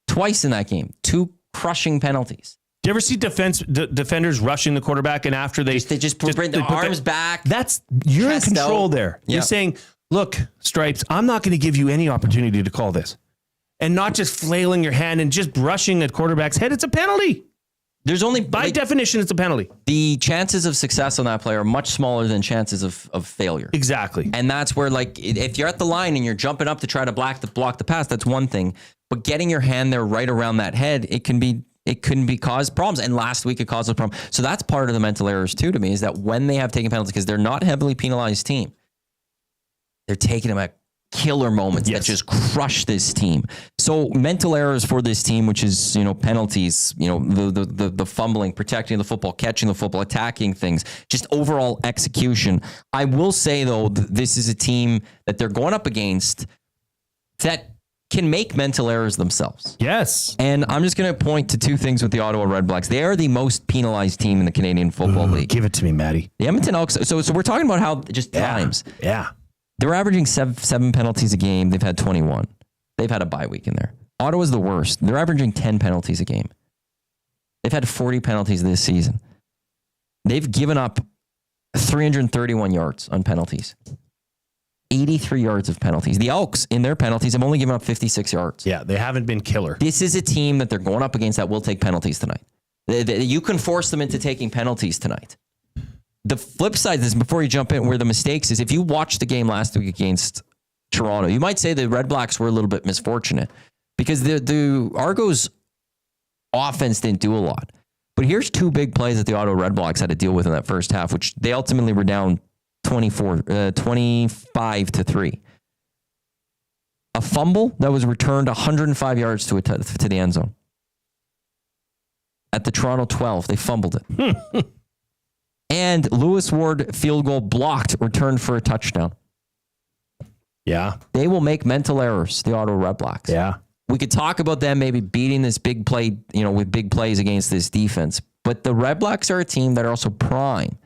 twice in that game. 2 crushing penalties. Do you ever see defenders rushing the quarterback, and after they just bring their arms back? You're in control there. Yep. You're saying, look, Stripes, I'm not going to give you any opportunity to call this. And not just flailing your hand and just brushing a quarterback's head. It's a penalty. There's only, by definition, it's a penalty. The chances of success on that play are much smaller than chances of failure. Exactly. And that's where, if you're at the line and you're jumping up to try to block the pass, that's one thing. But getting your hand there right around that head, it couldn't be cause problems. And last week it caused a problem. So that's part of the mental errors too, to me, is that when they have taken penalties, because they're not a heavily penalized team, they're taking them at killer moments that just crush this team. So mental errors for this team, which is, penalties, the fumbling, protecting the football, catching the football, attacking things, just overall execution. I will say though, this is a team that they're going up against that can make mental errors themselves. Yes. And I'm just going to point to 2 things with the Ottawa Redblacks. They are the most penalized team in the Canadian Football League. Give it to me, Matty. The Edmonton Elks. So we're talking about how just times. Yeah. They're averaging 7 penalties a game. They've had 21. They've had a bye week in there. Ottawa's the worst. They're averaging 10 penalties a game. They've had 40 penalties this season. They've given up 331 yards on penalties. 83 yards of penalties. The Elks, in their penalties, have only given up 56 yards. Yeah, they haven't been killer. This is a team that they're going up against that will take penalties tonight. You can force them into taking penalties tonight. The flip side of this, before you jump in, where the mistakes is, if you watched the game last week against Toronto, you might say the Redblacks were a little bit misfortunate because the Argos offense didn't do a lot. But here's two big plays that the Ottawa Redblacks had to deal with in that first half, which they ultimately were down 25-3. A fumble that was returned 105 yards to the end zone. At the Toronto 12, they fumbled it. And Lewis Ward field goal blocked, returned for a touchdown. Yeah. They will make mental errors, the Ottawa Redblacks. Yeah. We could talk about them maybe beating this big play, with big plays against this defense. But the Redblacks are a team that are also prime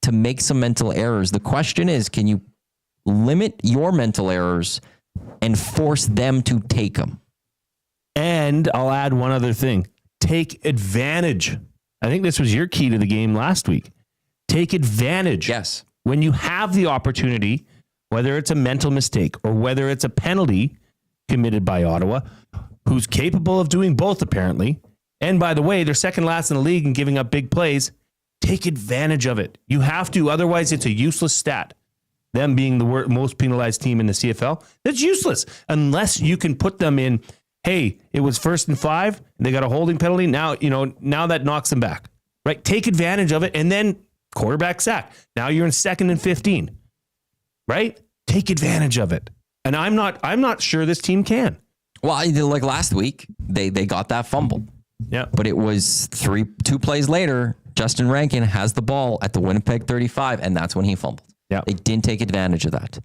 to make some mental errors. The question is, can you limit your mental errors and force them to take them? And I'll add one other thing. Take advantage. I think this was your key to the game last week. Take advantage. Yes. When you have the opportunity, whether it's a mental mistake or whether it's a penalty committed by Ottawa, who's capable of doing both apparently. And by the way, they're second last in the league in giving up big plays. Take advantage of it. You have to, otherwise it's a useless stat. Them being the most penalized team in the CFL, that's useless unless you can put them in. Hey, it was 1st and 5. They got a holding penalty. Now that knocks them back, right? Take advantage of it. And then quarterback sack. Now you're in 2nd and 15, right? Take advantage of it. And I'm not sure this team can. Well, like last week, they got that fumble. Yeah. But it was 2 plays later, Justin Rankin has the ball at the Winnipeg 35, and that's when he fumbled. Yeah. They didn't take advantage of that.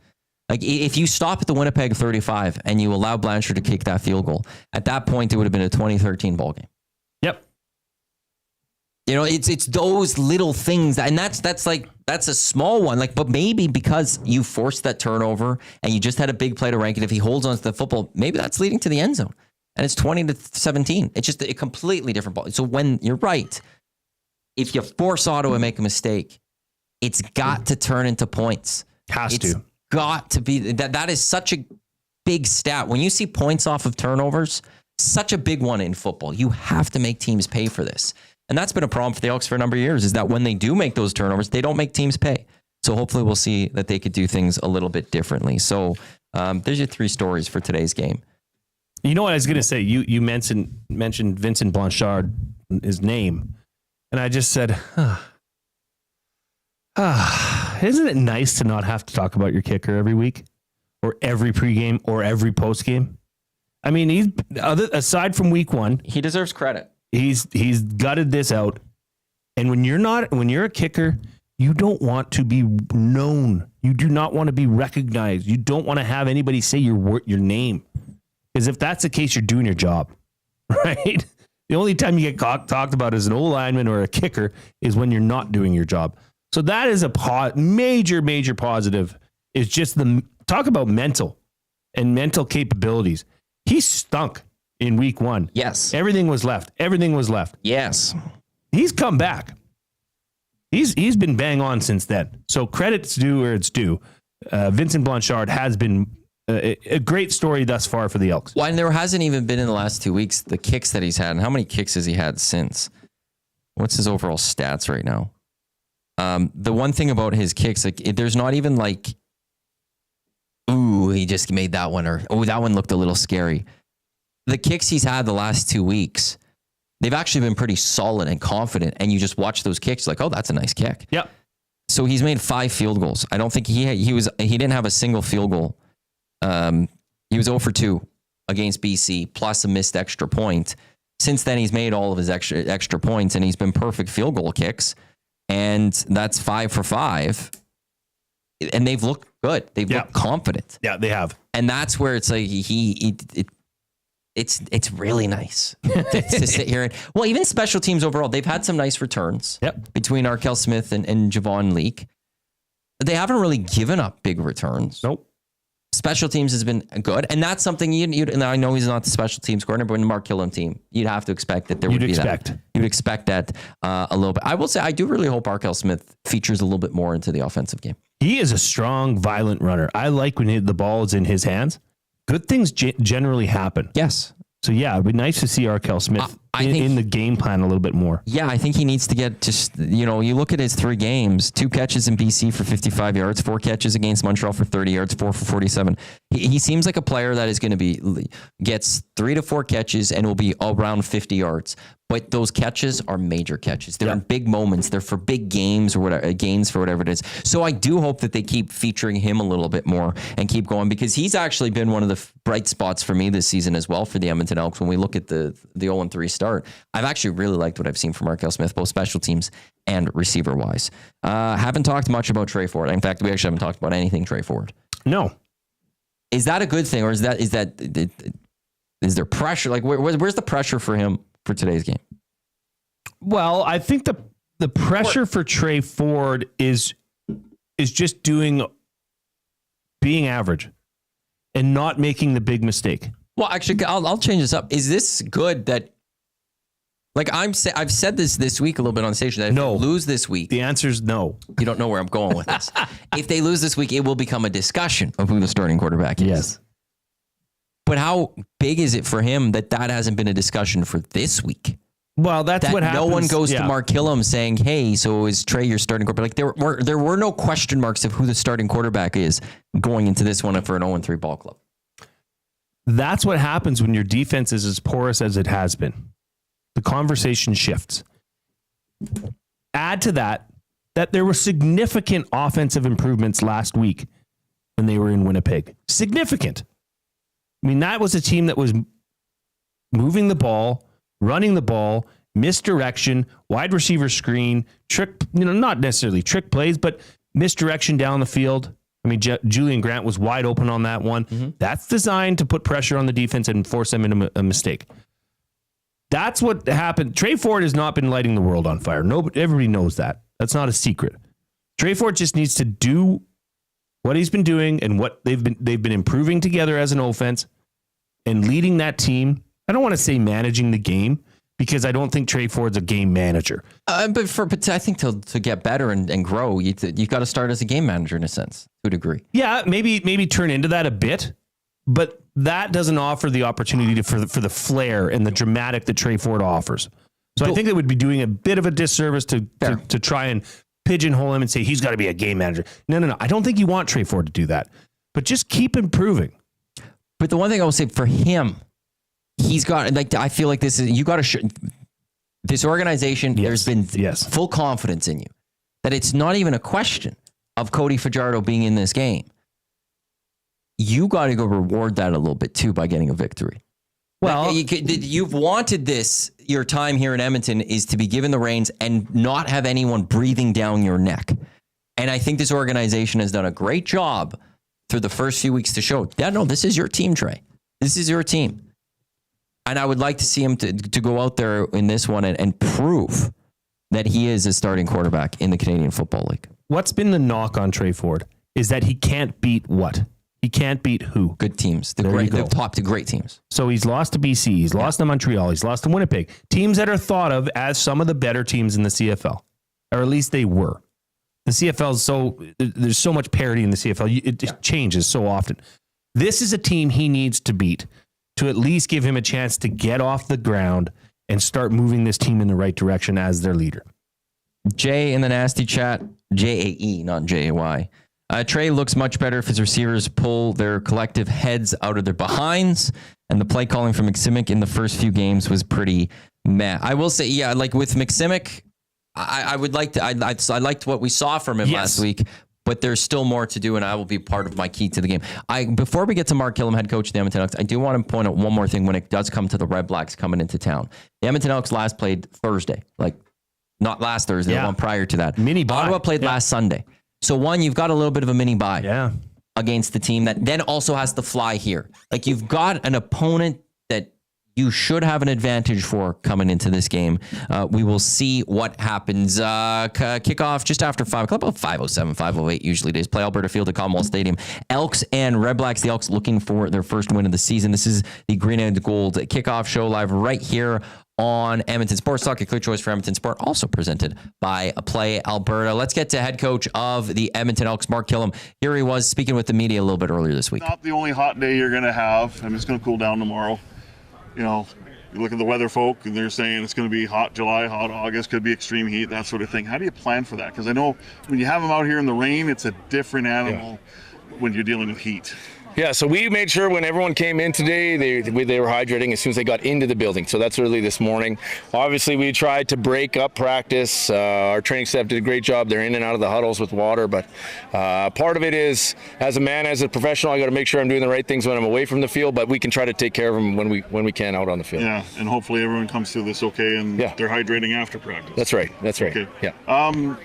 Like, if you stop at the Winnipeg 35 and you allow Blanchard to kick that field goal, at that point, it would have been a 2013 ball game. Yep. It's those little things, and that's a small one. But maybe because you forced that turnover and you just had a big play to Rankin, if he holds on to the football, maybe that's leading to the end zone, and it's 20-17. It's just a completely different ball. So when you're right, if you force Ottawa to make a mistake, it's got to turn into points. It's got to be that is such a big stat. When you see points off of turnovers, such a big one in football. You have to make teams pay for this. And that's been a problem for the Elks for a number of years, is that when they do make those turnovers, they don't make teams pay. So hopefully we'll see that they could do things a little bit differently. So there's your 3 stories for today's game. You know what I was going to say? You mentioned Vincent Blanchard, his name. And I just said, isn't it nice to not have to talk about your kicker every week or every pregame or every postgame? I mean, aside from week 1, he deserves credit. He's gutted this out. And when you're a kicker, you don't want to be known. You do not want to be recognized. You don't want to have anybody say your name. Because if that's the case, you're doing your job, right? The only time you get talked about as an O-lineman or a kicker is when you're not doing your job. So that is a major, major positive. Is just talk about mental and mental capabilities. He stunk in week 1. Yes. Everything was left. Yes. He's come back. He's been bang on since then. So credit's due where it's due. Vincent Blanchard has been a great story thus far for the Elks. Well, and there hasn't even been in the last 2 weeks the kicks that he's had. And how many kicks has he had since? What's his overall stats right now? The one thing about his kicks, there's not even ooh, he just made that one, or that one looked a little scary. The kicks he's had the last 2 weeks, they've actually been pretty solid and confident. And you just watch those kicks like, oh, that's a nice kick. Yep. So he's made 5 field goals. I don't think he didn't have a single field goal. He was 0 for 2 against BC plus a missed extra point. Since then, he's made all of his extra points, and he's been perfect field goal kicks. And that's 5 for 5. And they've looked good. They've looked confident. Yeah, they have. And that's where it's like it's really nice to sit here. Well, even special teams overall, they've had some nice returns between Arkell Smith and Javon Leake. They haven't really given up big returns. Nope. Special teams has been good, and that's something and I know he's not the special teams coordinator, but in the Mark Kilam team, you'd have to expect that there would be that. You'd expect that a little bit. I will say, I do really hope Arkell Smith features a little bit more into the offensive game. He is a strong, violent runner. I like when the ball is in his hands. Good things generally happen. Yes. So, yeah, it'd be nice to see Arkell Smith in the game plan a little bit more. Yeah, I think he needs to get just, you look at his 3 games, 2 catches in BC for 55 yards, 4 catches against Montreal for 30 yards, 4 for 47. He seems like a player that is going to gets 3 to 4 catches and will be around 50 yards. But those catches are major catches. They're in big moments. They're for big games or whatever, gains for whatever it is. So I do hope that they keep featuring him a little bit more and keep going, because he's actually been one of the bright spots for me this season as well for the Edmonton Elks. When we look at the 0-3 start, I've actually really liked what I've seen from Arkell Smith, both special teams and receiver wise. Haven't talked much about Trey Ford. In fact, we actually haven't talked about anything Trey Ford. No. Is that a good thing, or is there pressure? Like where's the pressure for him for today's game? Well, I think the pressure for Trey Ford is just being average and not making the big mistake. Well, actually, I'll change this up. Is this good that, like I've said this week a little bit on the station, that if they lose this week, the answer is no. You don't know where I'm going with this. If they lose this week, it will become a discussion of who the starting quarterback is. Yes. But how big is it for him that hasn't been a discussion for this week? Well, that's what happens. No one goes to Mark Kilam saying, "Hey, so is Trey your starting quarterback?" Like there were no question marks of who the starting quarterback is going into this one for an 0-3 ball club. That's what happens when your defense is as porous as it has been. The conversation shifts. Add to that there were significant offensive improvements last week when they were in Winnipeg. Significant. I mean, that was a team that was moving the ball, running the ball, misdirection, wide receiver screen, trick, not necessarily trick plays, but misdirection down the field. I mean, Julian Grant was wide open on that one. Mm-hmm. That's designed to put pressure on the defense and force them into a mistake. That's what happened. Trey Ford has not been lighting the world on fire. Everybody knows that. That's not a secret. Trey Ford just needs to do what he's been doing and what they've been improving together as an offense and leading that team. I don't want to say managing the game, because I don't think Trey Ford's a game manager. But I think to get better and grow, you've got to start as a game manager in a sense, to a degree. Yeah, maybe turn into that a bit, but that doesn't offer the opportunity for the flair and the dramatic that Trey Ford offers. So I think it would be doing a bit of a disservice to try and pigeonhole him and say he's got to be a game manager. No. I don't think you want Trey Ford to do that, but just keep improving. But the one thing I will say for him, he's got, I feel like this organization, there's been full confidence in you that it's not even a question of Cody Fajardo being in this game. You got to go reward that a little bit too by getting a victory. Well, you've wanted this, your time here in Edmonton is to be given the reins and not have anyone breathing down your neck. And I think this organization has done a great job through the first few weeks to show that, no, this is your team, Trey. This is your team. And I would like to see him to go out there in this one and prove that he is a starting quarterback in the Canadian Football League. What's been the knock on Trey Ford is that he can't beat what? He can't beat who? Good teams. The top to great teams. So he's lost to BC. He's lost to Montreal. He's lost to Winnipeg. Teams that are thought of as some of the better teams in the CFL. Or at least they were. The CFL there's so much parity in the CFL. It changes so often. This is a team he needs to beat to at least give him a chance to get off the ground and start moving this team in the right direction as their leader. Jay in the nasty chat, J-A-E, not J-A-Y. Trey looks much better if his receivers pull their collective heads out of their behinds, and the play calling from McSimic in the first few games was pretty meh. I will say, yeah, like with McSimic, I liked what we saw from him last week, but there's still more to do, and I will be part of my key to the game. Before we get to Mark Kilam, head coach of the Edmonton Elks, I do want to point out one more thing when it does come to the Redblacks coming into town. The Edmonton Elks last played Thursday, like not last Thursday, the one prior to that. Mini bye. Ottawa played last Sunday. So you've got a little bit of a mini bye against the team that then also has to fly here. Like you've got an opponent that you should have an advantage for coming into this game. We will see what happens. Kickoff just after 5 o'clock, about 5:07, 5:08 usually days. Play Alberta Field at Commonwealth Stadium. Elks and Redblacks. The Elks looking for their first win of the season. This is the Green and Gold Kickoff show live right here on Edmonton Sports Talk, a clear choice for Edmonton Sport, also presented by Play Alberta. Let's get to head coach of the Edmonton Elks, Mark Kilam. Here he was speaking with the media a little bit earlier this week. Not the only hot day you're going to have. I mean, it's going to cool down tomorrow. You know, you look at the weather folk, and they're saying it's going to be hot July, hot August, could be extreme heat, that sort of thing. How do you plan for that? Because I know when you have them out here in the rain, it's a different animal when you're dealing with heat. Yeah, so we made sure when everyone came in today, they were hydrating as soon as they got into the building. So that's early this morning. Obviously, we tried to break up practice. Our training staff did a great job. They're in and out of the huddles with water. But part of it is, as a professional, I got to make sure I'm doing the right things when I'm away from the field. But we can try to take care of them when we can out on the field. Yeah, and hopefully everyone comes through this okay, and they're hydrating after practice. That's right. Okay. Yeah.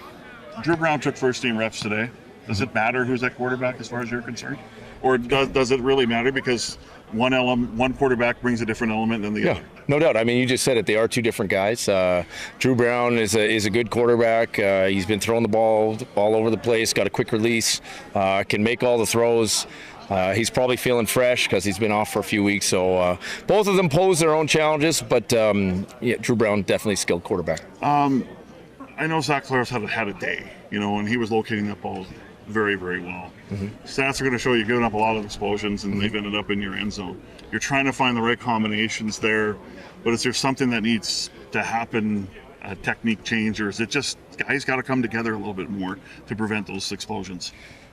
Drew Brown took first team reps today. Does it matter who's at quarterback as far as you're concerned? Or does it really matter because one quarterback brings a different element than the other? Yeah, no doubt. I mean, you just said it. They are two different guys. Drew Brown is a good quarterback. He's been throwing the ball all over the place, got a quick release, can make all the throws. He's probably feeling fresh because he's been off for a few weeks. So both of them pose their own challenges, but Drew Brown definitely a skilled quarterback. I know Zach Claros had a day, and he was locating that ball very, very well. Stats are going to show you've given up a lot of explosions and they've ended up in your end zone. You're trying to find the right combinations there, but is there something that needs to happen, a technique change, or is it just guys got to come together a little bit more to prevent those explosions?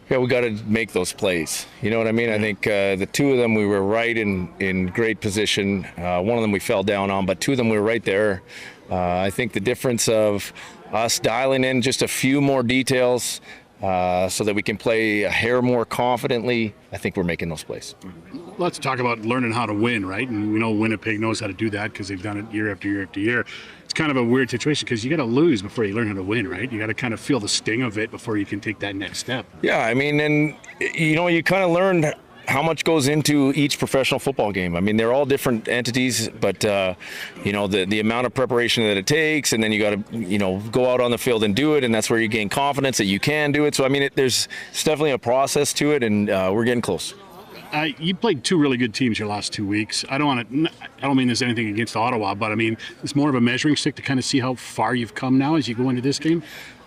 Yeah, we got to make those plays. You know what I mean? I think the two of them we were right in great position. One of them we fell down on, but two of them we were right there. I think the difference of us dialing in just a few more details so that we can play a hair more confidently, I think we're making those plays. Let's talk about learning how to win, right? And we know Winnipeg knows how to do that because they've done it year after year after year. It's kind of a weird situation because you got to lose before you learn how to win, right? You got to kind of feel the sting of it before you can take that next step. Yeah, I mean, and you kind of learn how much goes into each professional football game. I mean, they're all different entities, but the amount of preparation that it takes, and then you got to go out on the field and do it, and that's where you gain confidence that you can do it. So I mean, there's definitely a process to it, and we're getting close. You played two really good teams your last 2 weeks. I don't mean there's anything against Ottawa, but I mean it's more of a measuring stick to kind of see how far you've come now as you go into this game.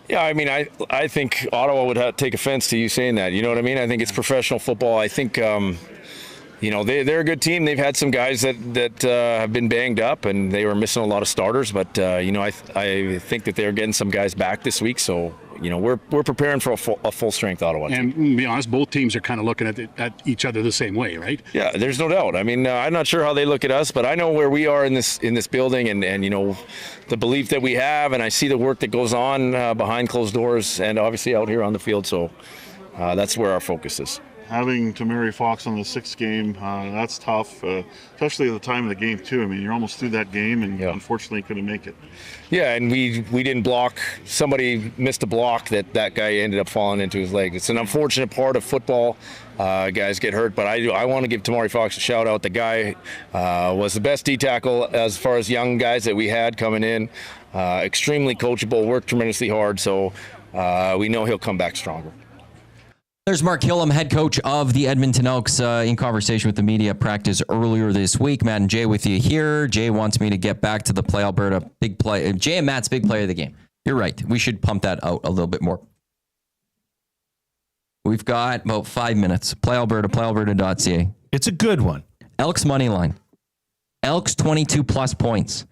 Yeah, I mean, I think Ottawa would take offense to you saying that. You know what I mean? I think it's professional football. I think, they're a good team. They've had some guys that have been banged up, and they were missing a lot of starters. But, I think that they're getting some guys back this week. So, we're preparing for a full-strength Ottawa team. And to be honest, both teams are kind of looking at each other the same way, right? Yeah, there's no doubt. I mean, I'm not sure how they look at us, but I know where we are in this building and the belief that we have, and I see the work that goes on behind closed doors and obviously out here on the field. So that's where our focus is. Having Tamari Fox on the sixth game, that's tough, especially at the time of the game, too. I mean, you're almost through that game, and unfortunately couldn't make it. Yeah, and we didn't block. Somebody missed a block that guy ended up falling into his leg. It's an unfortunate part of football. Guys get hurt, but I want to give Tamari Fox a shout out. The guy was the best D tackle as far as young guys that we had coming in. Extremely coachable, worked tremendously hard, so we know he'll come back stronger. There's Mark Kilam, head coach of the Edmonton Elks, in conversation with the media practice earlier this week. Matt and Jay with you here. Jay wants me to get back to the Play Alberta big play. Jay and Matt's big player of the game. You're right. We should pump that out a little bit more. We've got about 5 minutes. Play Alberta, playalberta.ca. It's a good one. Elks money line. Elks 22 plus points.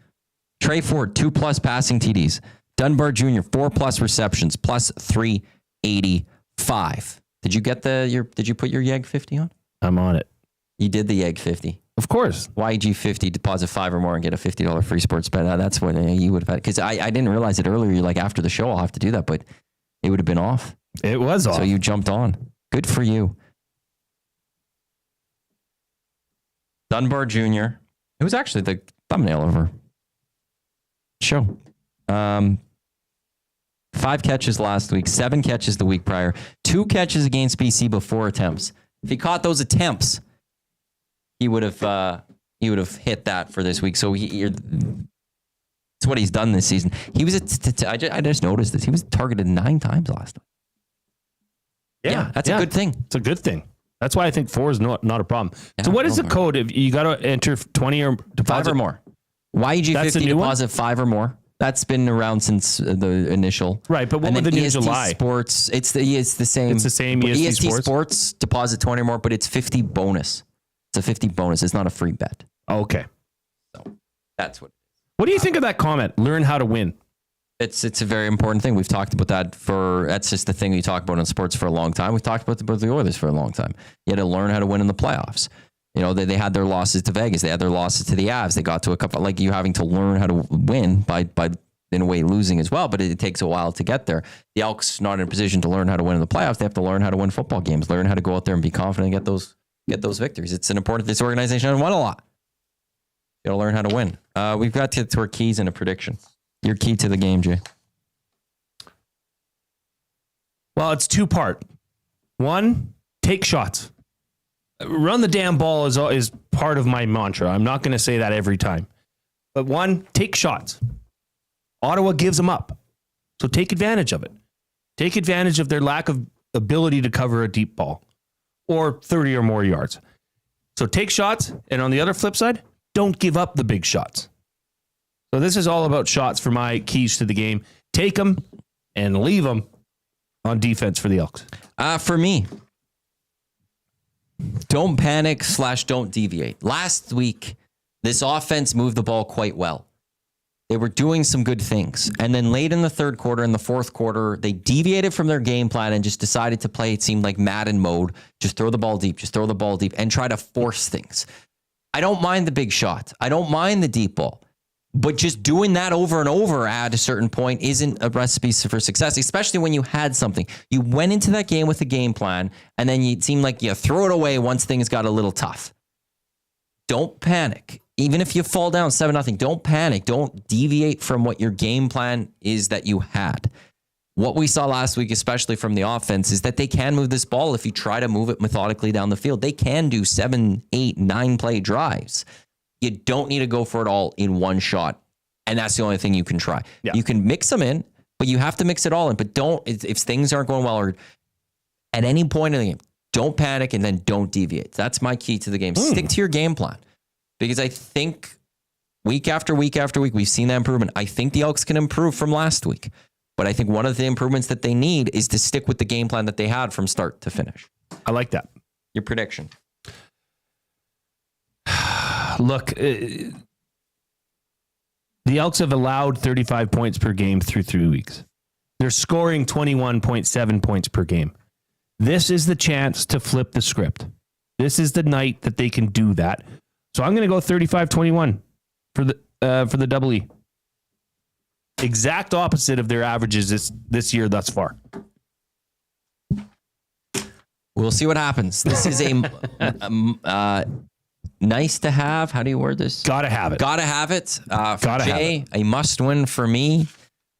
Trey Ford 2+ passing TDs. Dunbar Jr. 4+ receptions plus 385. Did you get did you put your YEG 50 on? I'm on it. You did the YEG 50. Of course. YG 50, deposit 5 or more and get a $50 free sports bet. That's what you would have had. Because I didn't realize it earlier. You're like, after the show, I'll have to do that. But it would have been off. It was off. So you jumped on. Good for you. Dunbar Jr. It was actually the thumbnail of our show. 5 catches last week, 7 catches the week prior, 2 catches against BC before attempts. If he caught those attempts, he would have hit that for this week. So it's what he's done this season. He was I just noticed this. He was targeted 9 times last week. Yeah, that's a good thing. It's a good thing. That's why I think 4 is not a problem. Yeah, so what is the code? If you got to enter 20 or deposit 5 or more. YG That's 50 a new one? deposit 5 or more. That's been around since the initial. Right, but what And were then the new EST July? Sports, it's the same. It's the same EST Sports deposit 20 or more, but it's 50 bonus. It's a 50 bonus. It's not a free bet. Okay. So that's what. What do you think of that comment? Learn how to win. It's a very important thing. We've talked about that that's just the thing we talk about in sports for a long time. We've talked about the Oilers for a long time. You had to learn how to win in the playoffs. You know, they had their losses to Vegas. They had their losses to the Avs. They got to a couple, like you having to learn how to win by in a way losing as well, but it takes a while to get there. The Elks not in a position to learn how to win in the playoffs. They have to learn how to win football games, learn how to go out there and be confident and get those victories. It's an important, this organization has won a lot. You got to learn how to win. We've got to get to our keys and a prediction. Your key to the game, Jay. Well, it's 2-part. 1, take shots. Run the damn ball is part of my mantra. I'm not going to say that every time. But 1, take shots. Ottawa gives them up. So take advantage of it. Take advantage of their lack of ability to cover a deep ball or 30 or more yards. So take shots. And on the other flip side, don't give up the big shots. So this is all about shots for my keys to the game. Take them and leave them on defense for the Elks. For me, don't panic / don't deviate. Last week, this offense moved the ball quite well. They were doing some good things. And then late in the third quarter, in the fourth quarter, they deviated from their game plan and just decided to play, it seemed like Madden mode. Just throw the ball deep, and try to force things. I don't mind the big shot. I don't mind the deep ball. But just doing that over and over at a certain point isn't a recipe for success, especially when you had something. You went into that game with a game plan, and then it seemed like you throw it away once things got a little tough. Don't panic. Even if you fall down 7-0, don't panic. Don't deviate from what your game plan is that you had. What we saw last week, especially from the offense, is that they can move this ball if you try to move it methodically down the field. They can do 7, 8, 9 play drives. You don't need to go for it all in one shot. And that's the only thing you can try. Yeah. You can mix them in, but you have to mix it all in. But don't, if things aren't going well or at any point in the game, don't panic and then don't deviate. That's my key to the game. Stick to your game plan. Because I think week after week after week, we've seen that improvement. I think the Elks can improve from last week. But I think one of the improvements that they need is to stick with the game plan that they had from start to finish. I like that. Your prediction. Look, the Elks have allowed 35 points per game through 3 weeks. They're scoring 21.7 points per game. This is the chance to flip the script. This is the night that they can do that. So I'm going to go 35-21 for the Double E. Exact opposite of their averages this year thus far. We'll see what happens. This is a nice to have. How do you word this? Gotta have it. Gotta have it. For Jay, a must win for me.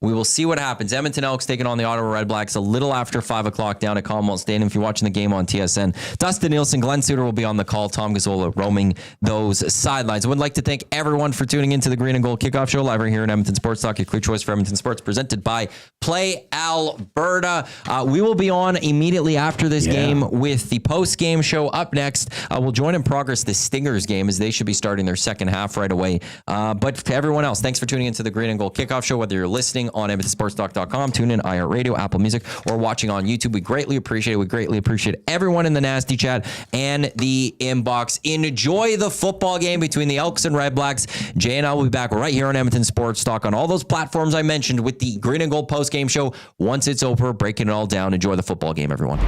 We will see what happens. Edmonton Elks taking on the Ottawa Redblacks a little after 5 o'clock down at Commonwealth Stadium. If you're watching the game on TSN, Dustin Nielsen, Glenn Suter will be on the call. Tom Gazzola roaming those sidelines. I would like to thank everyone for tuning into the Green and Gold Kickoff Show live right here in Edmonton Sports Talk, your clear choice for Edmonton Sports, presented by Play Alberta. We will be on immediately after this game with the post-game show. Up next, we'll join in progress the Stingers game, as they should be starting their second half right away. But to everyone else, thanks for tuning into the Green and Gold Kickoff Show, whether you're listening on EdmontonSportsTalk.com, tune in, iHeartRadio, Apple Music, or watching on YouTube. We greatly appreciate it. We greatly appreciate everyone in the nasty chat and the inbox. Enjoy the football game between the Elks and Redblacks. Jay and I will be back right here on Edmonton Sports Talk on all those platforms I mentioned with the Green and Gold post-game show. Once it's over, breaking it all down. Enjoy the football game, everyone.